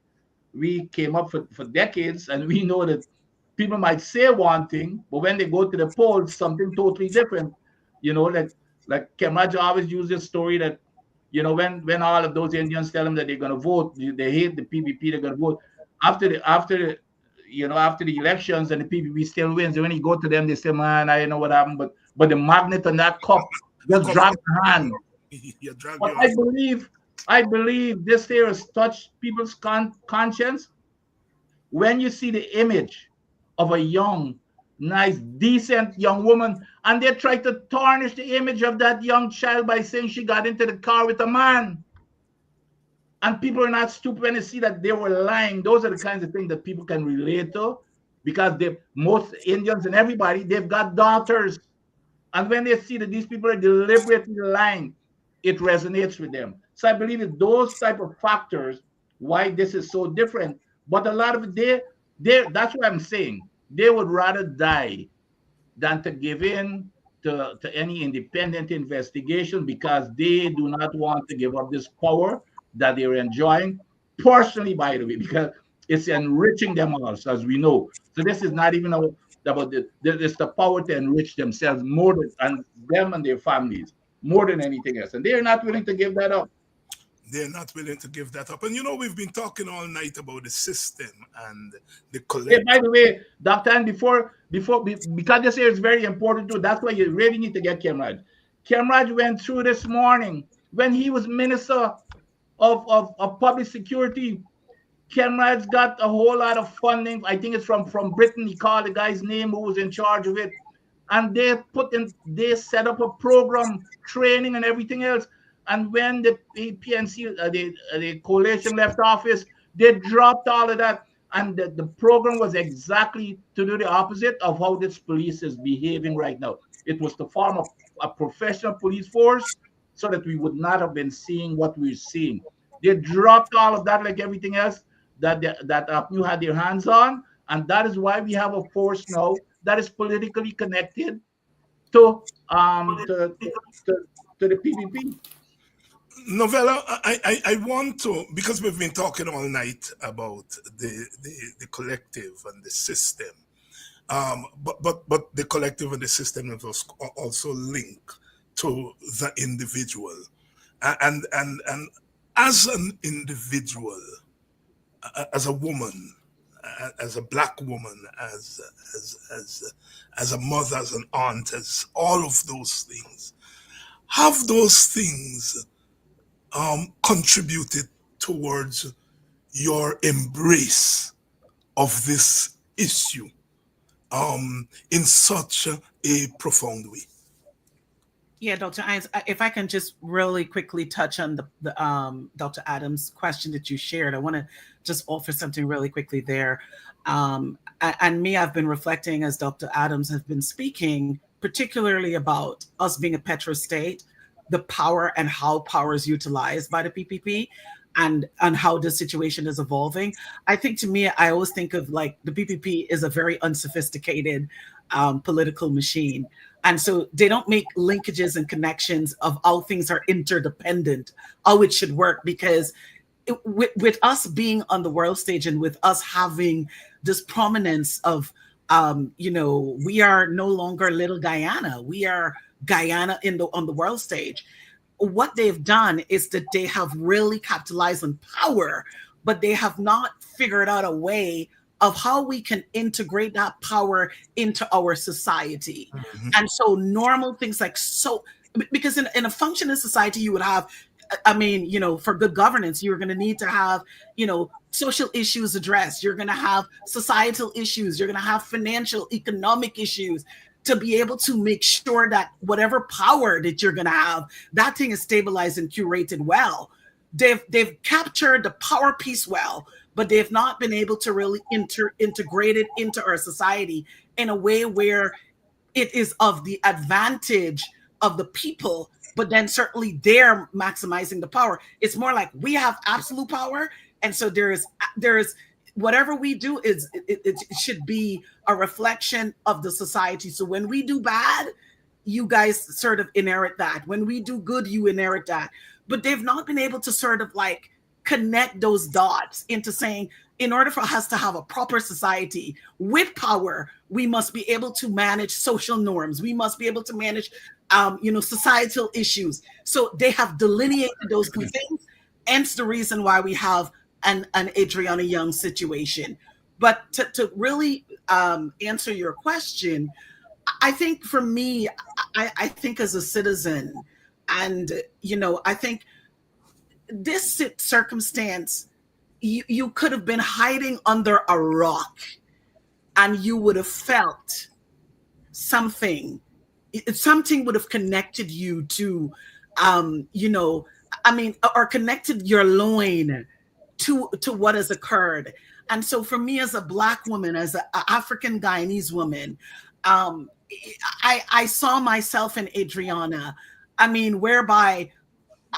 we came up for decades, and we know that people might say one thing, but when they go to the polls, something totally different. Like Kemaj always used this story that, when all of those Indians tell them that they're going to vote, they hate the PPP, they're going to vote. After the elections and the PPP still wins, and when you go to them, they say, man, I know what happened, but the magnet on that cup just dropped the hand. But I believe this here has touched people's conscience when you see the image of a young, nice, decent young woman, and they try to tarnish the image of that young child by saying she got into the car with a man. And people are not stupid when they see that they were lying. Those are the kinds of things that people can relate to, because most Indians and everybody, they've got daughters. And when they see that these people are deliberately lying, it resonates with them. So I believe that those type of factors why this is so different. But a lot of it, that's what I'm saying. They would rather die than to give in to any independent investigation, because they do not want to give up this power that they're enjoying personally, by the way, because it's enriching them also, as we know. So this is not even about it's the power to enrich themselves more than, and them and their families more than anything else. And they're not willing to give that up. They're not willing to give that up. And we've been talking all night about the system and the Hey, collect. by the way, Dr. And because this here is very important too, that's why you really need to get Kemraj. Kemraj went through this morning when he was Minister of Public Security. Kemraj got a whole lot of funding. I think it's from Britain. He called the guy's name who was in charge of it. And they set up a program, training and everything else. And when the PNC, the coalition left office, they dropped all of that. And the program was exactly to do the opposite of how this police is behaving right now. It was to form a professional police force so that we would not have been seeing what we're seeing. They dropped all of that like everything else that APNU had their hands on, and that is why we have a force now that is politically connected to um to to, to, to the PPP. Novella, I want to, because we've been talking all night about the collective and the system, but the collective and the system is also linked to the individual, and as an individual, as a woman, as a black woman, as a mother, as an aunt, as all of those things, have those things contributed towards your embrace of this issue in such a profound way? Yeah, Dr. Ines, if I can just really quickly touch on the Dr. Adams question that you shared, I want to just offer something really quickly there. And me, I've been reflecting as Dr. Adams has been speaking, particularly about us being a petrostate, the power and how power is utilized by the PPP, and how the situation is evolving. I think, to me, I always think of like the PPP is a very unsophisticated political machine. And so they don't make linkages and connections of how things are interdependent, how it should work, because with us being on the world stage and with us having this prominence of, we are no longer little Guyana. We are Guyana on the world stage. What they've done is that they have really capitalized on power, but they have not figured out a way of how we can integrate that power into our society. Mm-hmm. And so normal things because in a functioning society, you would have, for good governance, you're going to need to have, social issues addressed. You're going to have societal issues. You're going to have financial, economic issues to be able to make sure that whatever power that you're going to have, that thing is stabilized and curated well. They've captured the power piece well, but they have not been able to really integrate it into our society in a way where it is of the advantage of the people, but then certainly they're maximizing the power. It's more like we have absolute power, and so there is whatever we do it should be a reflection of the society. So when we do bad, you guys sort of inherit that. When we do good, you inherit that. But they've not been able to sort of like connect those dots into saying, in order for us to have a proper society with power, we must be able to manage social norms. We must be able to manage, societal issues. So they have delineated those two things. Hence the reason why we have an Adriana Younge situation. But to really answer your question, I think for me, I think as a citizen, and, I think this circumstance, you could have been hiding under a rock and you would have felt something. Something would have connected you to, or connected your loin to what has occurred. And so for me as a Black woman, as an African Guyanese woman, I saw myself in Adriana. Whereby,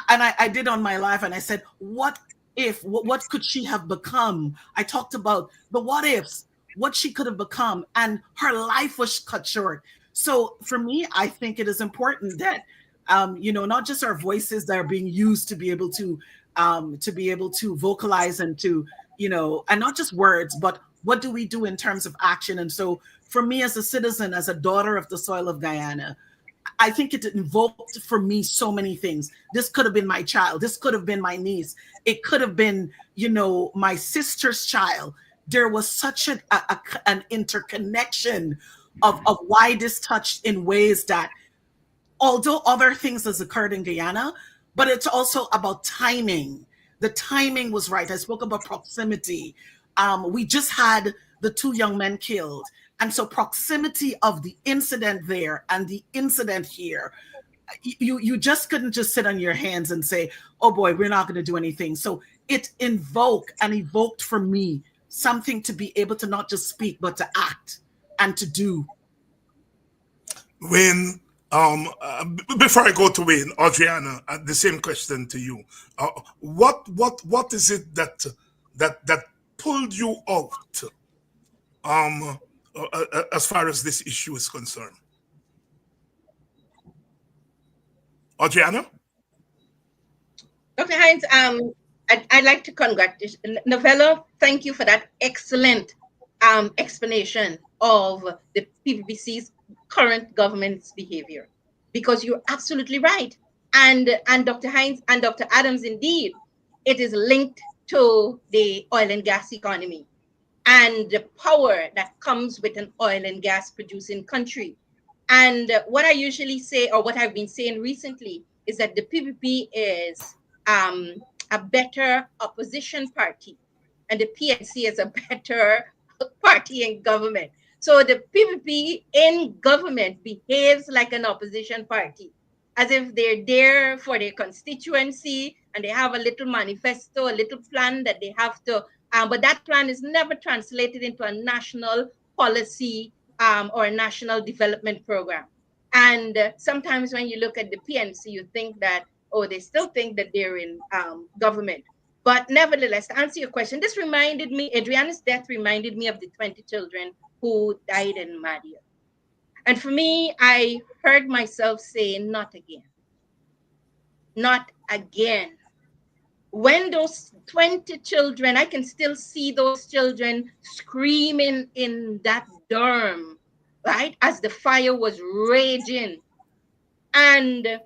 and I did on my live, and I said, what could she have become? I talked about the what ifs, what she could have become, and her life was cut short. So for me, I think it is important that, not just our voices that are being used to be able to vocalize and to, and not just words, but what do we do in terms of action? And so for me as a citizen, as a daughter of the soil of Guyana, I think it invoked for me so many things. This could have been my child. This could have been my niece. It could have been, my sister's child. There was such an interconnection of why this touched in ways that, although other things has occurred in Guyana, but it's also about timing. The timing was right. I spoke about proximity. We just had the 2 young men killed. And so proximity of the incident there and the incident here, you just couldn't just sit on your hands and say, oh boy, we're not going to do anything. So it evoked for me something to be able to not just speak, but to act and to do. Wayne, before I go to Wayne, Audriana, the same question to you. What is it that pulled you out, as far as this issue is concerned? Audriana? Dr. Hines, I'd like to congratulate Noella. Thank you for that excellent explanation of the PVPC's current government's behavior, because you're absolutely right. And Dr. Hines and Dr. Adams, indeed, it is linked to the oil and gas economy and the power that comes with an oil and gas producing country. And what I usually say, or what I've been saying recently, is that the PPP is um, a better opposition party, and the PNC is a better party in government. So the PPP in government behaves like an opposition party, as if they're there for their constituency and they have a little manifesto, a little plan that they have to, but that plan is never translated into a national policy or a national development program. And sometimes when you look at the PNC, you think that, oh, they still think that they're in government. But nevertheless, to answer your question, this reminded me, Adriana's death reminded me of the 20 children who died in Madia. And for me, I heard myself say, not again. Not again. When those 20 children, I can still see those children screaming in that dorm, right? As the fire was raging. And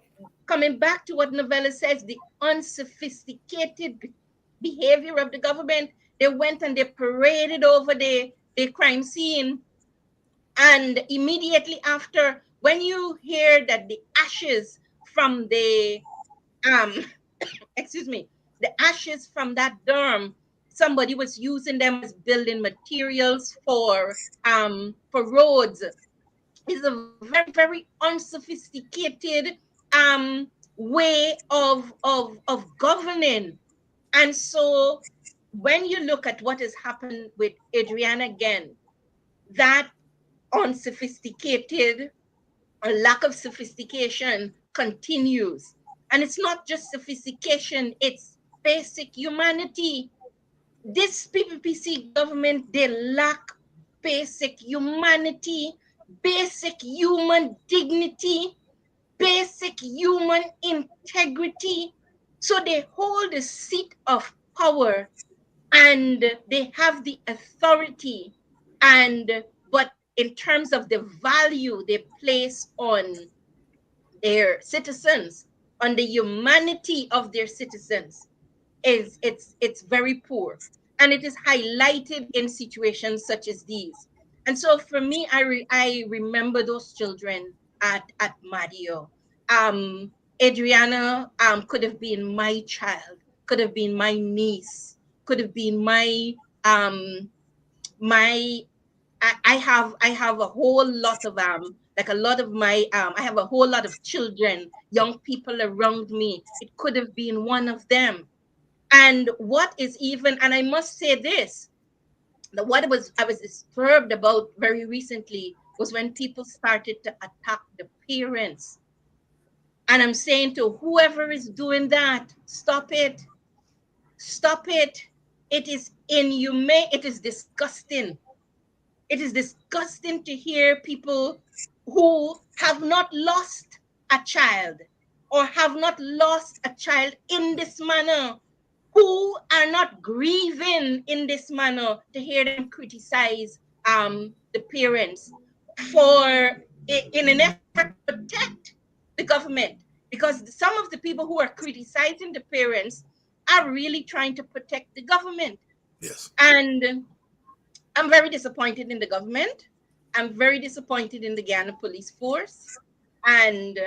coming back to what Noella says, the unsophisticated behavior of the government, they went and they paraded over the crime scene. And immediately after, when you hear that the ashes from the excuse me, the ashes from that dorm, somebody was using them as building materials for roads. Is a very, very unsophisticated way of governing. And so when you look at what has happened with Adriana again, that unsophisticated or lack of sophistication continues. And it's not just sophistication, it's basic humanity. This PPPC government, they lack basic humanity, basic human dignity, basic human integrity. So they hold the seat of power and they have the authority, and but in terms of the value they place on their citizens, on the humanity of their citizens, is it's very poor, and it is highlighted in situations such as these. And so for me, I remember those children at Madio. Adriana could have been my child, could have been my niece, could have been um my I have a whole lot of like a lot of my I have a whole lot of children, young people around me. It could have been one of them. And what is even, and I must say this, that what I was disturbed about very recently was when people started to attack the parents. And I'm saying to whoever is doing that, stop it. Stop it. It is inhumane. It is disgusting. It is disgusting to hear people who have not lost a child or have not lost a child in this manner, who are not grieving in this manner, to hear them criticize the parents for in an effort to protect the government, because some of the people who are criticizing the parents are really trying to protect the government. Yes. And I'm very disappointed in the government. I'm very disappointed in the Ghana police force. And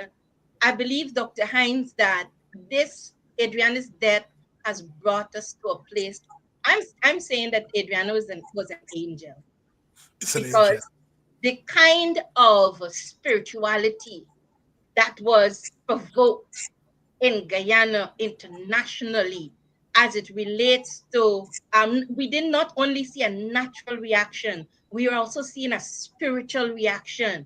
I believe, Dr. Hines, that this Adriana's death has brought us to a place. I'm saying that Adriana was an angel, It's an angel. because the kind of spirituality that was provoked in Guyana internationally as it relates to, we did not only see a natural reaction, we are also seeing a spiritual reaction.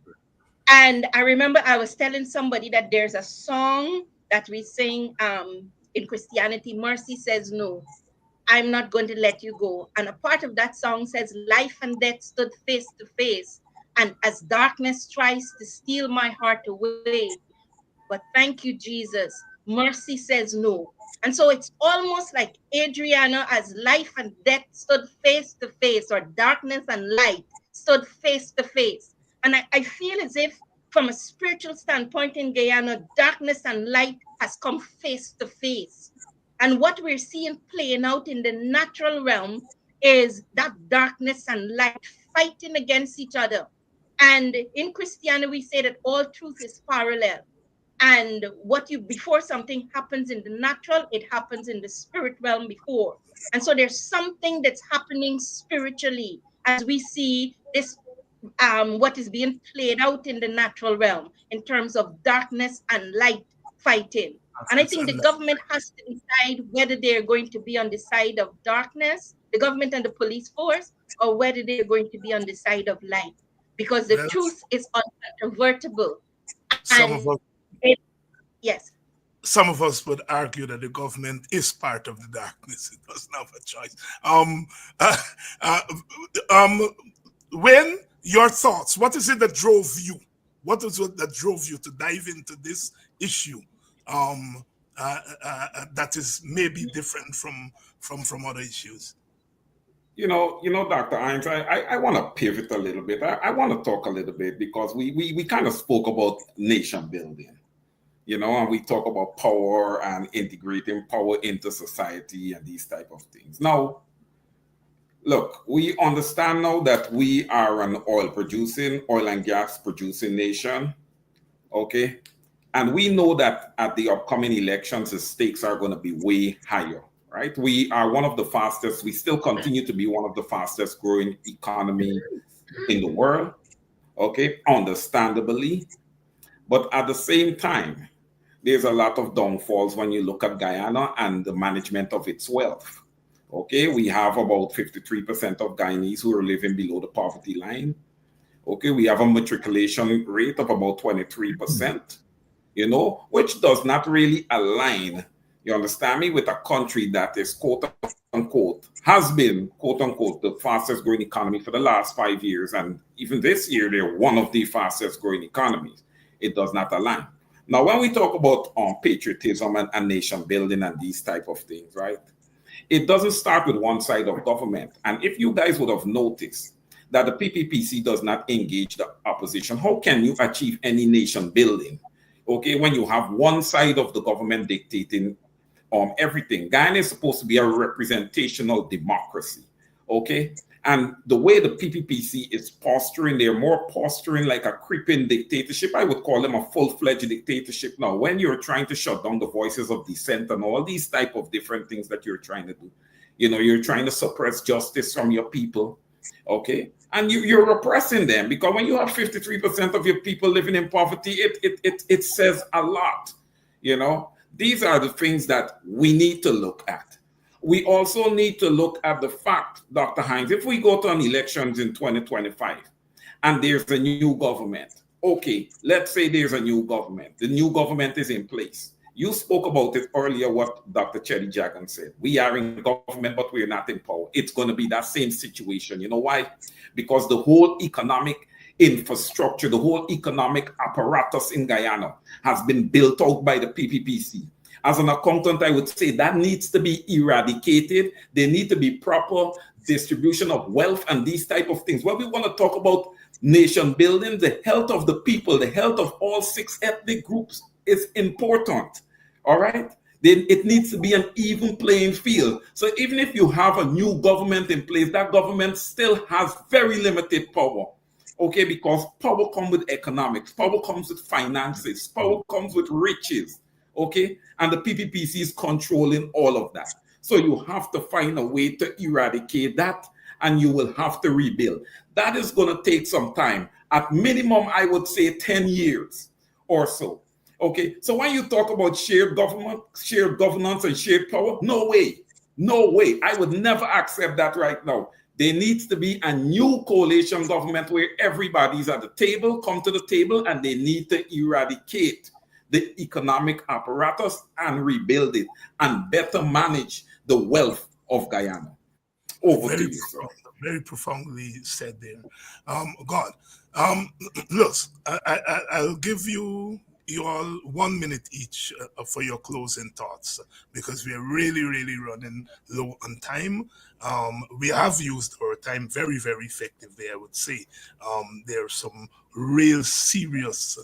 And I remember I was telling somebody that there's a song that we sing in Christianity, Mercy Says No, I'm not going to let you go. And a part of that song says, life and death stood face to face. And as darkness tries to steal my heart away, but thank you, Jesus, mercy says no. And so it's almost like Adriana, as life and death stood face to face, or darkness and light stood face to face. And I feel as if, from a spiritual standpoint in Guyana, darkness and light has come face to face. And what we're seeing playing out in the natural realm is that darkness and light fighting against each other. And in Christianity, we say that all truth is parallel. And what you, before something happens in the natural, it happens in the spirit realm before. And so there's something that's happening spiritually as we see this, what is being played out in the natural realm in terms of darkness and light fighting. And I think the government has to decide whether they're going to be on the side of darkness, the government and the police force, or whether they're going to be on the side of light, because the Well, truth is uncontrovertible. some And of us yes. some of us would argue that the government is part of the darkness. It doesn't have a choice. Uh, uh, um, when your thoughts, what is it that drove you? What is it that drove you to dive into this issue? That is maybe different from other issues. Dr. Hines, I want to pivot a little bit. I want to talk a little bit because we kind of spoke about nation building, and we talk about power and integrating power into society and these type of things. Now, look, we understand now that we are an oil and gas producing nation, okay? And we know that at the upcoming elections, the stakes are going to be way higher, right? We are one of the fastest, we still continue to be one of the fastest growing economy in the world, okay? Understandably. But at the same time, there's a lot of downfalls when you look at Guyana and the management of its wealth. Okay, we have about 53% of Guyanese who are living below the poverty line. Okay, we have a matriculation rate of about 23%, which does not really align, you understand me, with a country that is quote unquote, has been quote unquote the fastest growing economy for the last 5 years. And even this year, they're one of the fastest growing economies. It does not align. Now, when we talk about patriotism and nation building and these type of things, right? It doesn't start with one side of government. And if you guys would have noticed that the PPPC does not engage the opposition, how can you achieve any nation building? Okay, when you have one side of the government dictating everything. Guyana is supposed to be a representational democracy. Okay, and the way the PPPC is posturing, they're more posturing like a creeping dictatorship. I would call them a full-fledged dictatorship now. When you're trying to shut down the voices of dissent and all these type of different things that you're trying to do, you're trying to suppress justice from your people, okay? And you're repressing them, because when you have 53% of your people living in poverty, it says a lot, These are the things that we need to look at. We also need to look at the fact, Dr. Hines, if we go to an elections in 2025 and there's a new government, okay, let's say there's a new government. The new government is in place. You spoke about it earlier, what Dr. Chetty Jagan said. We are in government, but we're not in power. It's going to be that same situation. You know why? Because the whole economic infrastructure, the whole economic apparatus in Guyana has been built out by the PPPC. As an accountant, I would say that needs to be eradicated. There need to be proper distribution of wealth and these type of things. When we want to talk about nation building, the health of the people, the health of all 6 ethnic groups is important. All right? Then it needs to be an even playing field. So even if you have a new government in place, that government still has very limited power. Okay, because power comes with economics, power comes with finances, power comes with riches. Okay, and the PPPC is controlling all of that. So you have to find a way to eradicate that, and you will have to rebuild. That is going to take some time. At minimum, I would say 10 years or so. Okay, so when you talk about shared government, shared governance, and shared power, no way. No way. I would never accept that right now. There needs to be a new coalition government where everybody's at the table, come to the table, and they need to eradicate the economic apparatus and rebuild it and better manage the wealth of Guyana. Over to Very you, sir. profound, very profoundly said there. God, look, I'll give you all 1 minute each for your closing thoughts because we are really, really running low on time. We have used our time very, very effectively, I would say. There's some real serious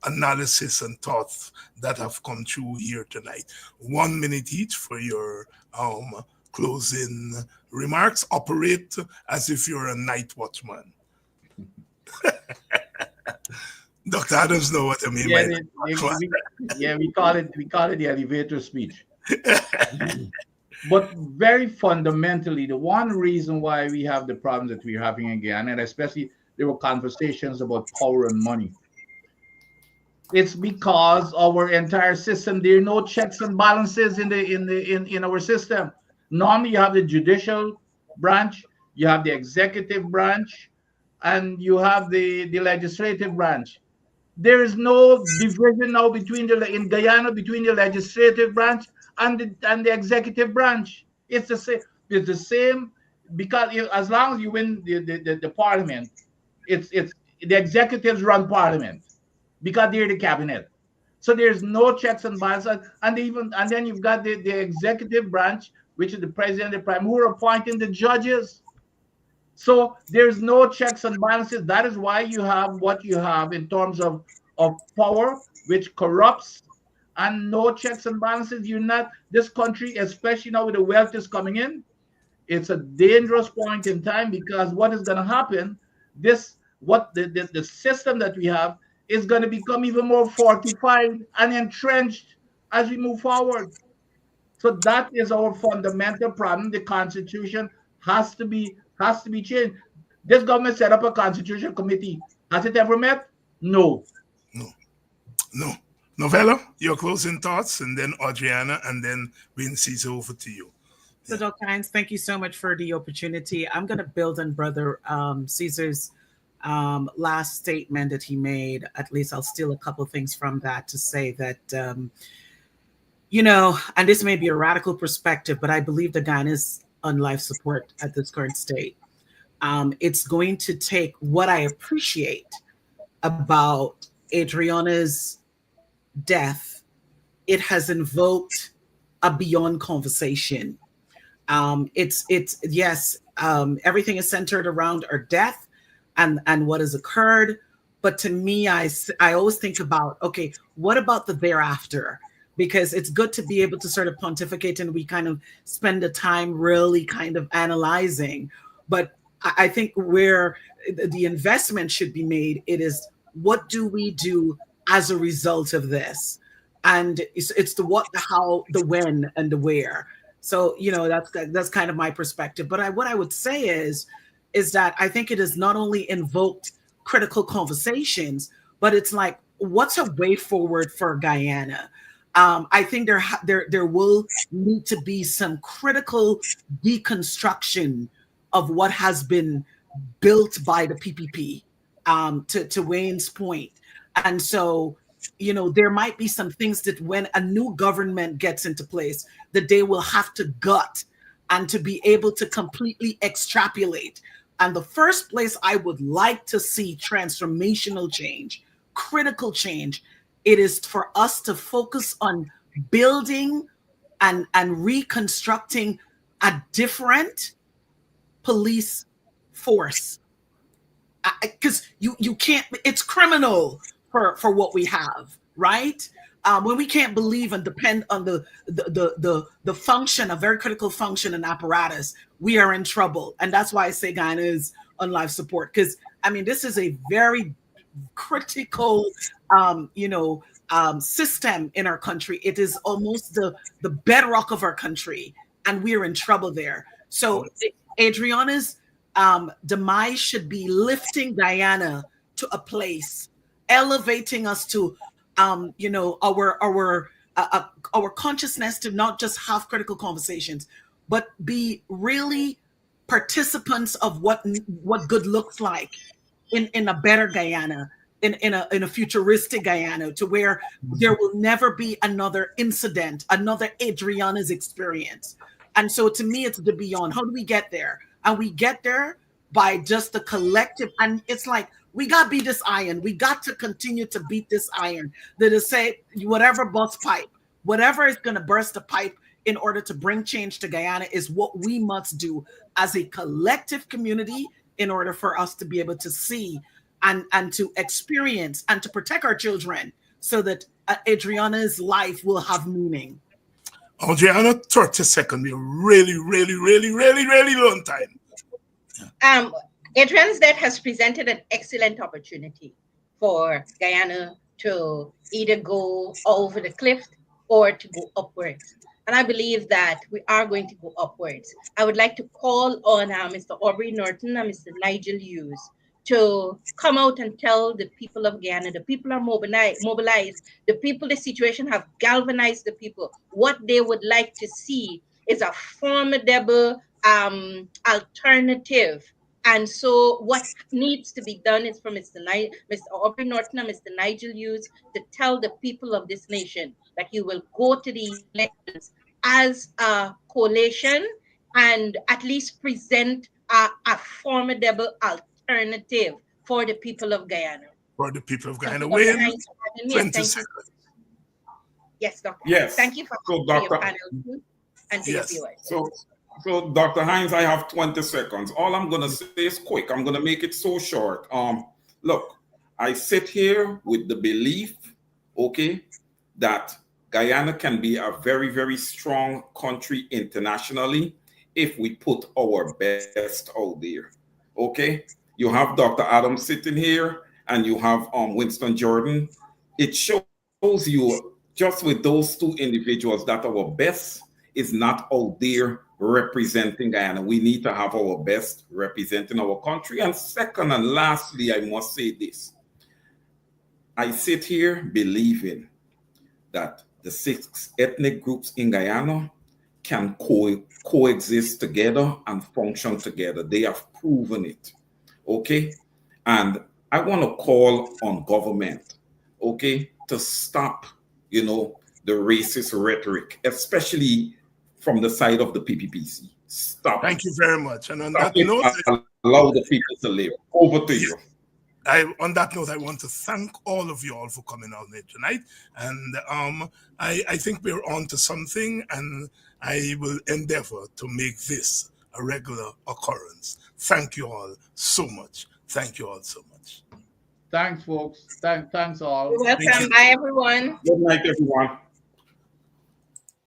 analysis and thoughts that have come through here tonight. 1 minute each for your closing remarks. Operate as if you're a night watchman. Dr. Adams know what I mean Yeah, by that. we call it the elevator speech. But very fundamentally, the one reason why we have the problems that we're having again, and especially there were conversations about power and money. It's because our entire system, there are no checks and balances in our system. Normally, you have the judicial branch, you have the executive branch, and you have the legislative branch. There is no division now in Guyana between the legislative branch and the executive branch. It's the same. It's the same because as long as you win the parliament, it's the executives run parliament because they're the cabinet. So there's no checks and balances, and then you've got the executive branch, which is the president, the prime, who are appointing the judges. So there's no checks and balances. That is why you have what you have in terms of power, which corrupts, and no checks and balances. You're not, this country, especially now with the wealth is coming in, it's a dangerous point in time because what is going to happen, the system that we have is going to become even more fortified and entrenched as we move forward. So that is our fundamental problem. The constitution has to be changed. This government set up a constitution committee. Has it ever met? No. No. Noella, your closing thoughts, and then Audreyanna, and then Vincent, over to you. So, Dr. Hines, thank you so much for the opportunity. I'm going to build on Brother Caesar's last statement that he made. At least I'll steal a couple things from that to say that, and this may be a radical perspective, but I believe the Guyana is on life support at this current state. It's going to take what I appreciate about Adriana's death. It has invoked a beyond conversation. Everything is centered around her death and what has occurred. But to me, I always think about, okay, what about the thereafter? Because it's good to be able to sort of pontificate and we kind of spend the time really kind of analyzing. But I think where the investment should be made, it is what do we do as a result of this? And it's the what, the how, the when, and the where. So, that's kind of my perspective. But what I would say is that I think it has not only invoked critical conversations, but it's like, what's a way forward for Guyana? I think there will need to be some critical deconstruction of what has been built by the PPP, to Wayne's point. And so, there might be some things that when a new government gets into place, that they will have to gut and to be able to completely extrapolate. And the first place I would like to see transformational change, critical change, it is for us to focus on building and reconstructing a different police force. Because you can't, it's criminal for what we have, right? When we can't believe and depend on the function, a very critical function and apparatus, we are in trouble. And that's why I say Guyana is on life support. Because, this is a very critical, system in our country. It is almost the bedrock of our country. And we're in trouble there. So Adriana's demise should be lifting Guyana to a place, elevating us to, our consciousness to not just have critical conversations, but be really participants of what good looks like in a better Guyana, in a futuristic Guyana, to where there will never be another incident, another Adriana's experience. And so to me, it's the beyond. How do we get there? And we get there by just the collective. And it's like, we got to beat this iron. We got to continue to beat this iron. That is, say, whatever bust pipe, whatever is going to burst the pipe in order to bring change to Guyana is what we must do as a collective community in order for us to be able to see and to experience and to protect our children so that Adriana's life will have meaning. Audreyanna, 30 seconds, be a really, really, really, really, really long time. Adriana's death has presented an excellent opportunity for Guyana to either go over the cliff or to go upwards. And I believe that we are going to go upwards. I would like to call on Mr. Aubrey Norton and Mr. Nigel Hughes to come out and tell the people of Guyana, the people are mobilized, the people, the situation have galvanized the people. What they would like to see is a formidable alternative. And so what needs to be done is for Mr. Aubrey Norton and Mr. Nigel Hughes to tell the people of this nation that you will go to the elections as a coalition and at least present a formidable alternative for the people of Guyana. For the people of Guyana. Wait, 20 seconds. Yes, Doctor. Yes. Thank you for your panel and to your viewers. So, Dr. Hines, I have 20 seconds. All I'm going to say is quick. I'm going to make it so short. Look, I sit here with the belief, okay, that Guyana can be a very, very strong country internationally if we put our best out there, okay? You have Dr. Adams sitting here, and you have Winston Jordan. It shows you, just with those two individuals, that our best is not out there representing Guyana. We need to have our best representing our country. And second and lastly, I must say this. I sit here believing that the 6 ethnic groups in Guyana can coexist together and function together. They have proven it, okay? And I want to call on government, okay, to stop, the racist rhetoric, especially from the side of the PPPC. Stop. Thank you very much. And on that note, allow the people to live. Over to you. On that note, I want to thank all of you all for coming out here tonight. And I think we're on to something, and I will endeavor to make this a regular occurrence. Thank you all so much. Thank you all so much. Thanks, folks. Thanks all. You're welcome. Bye, everyone. Good night, everyone.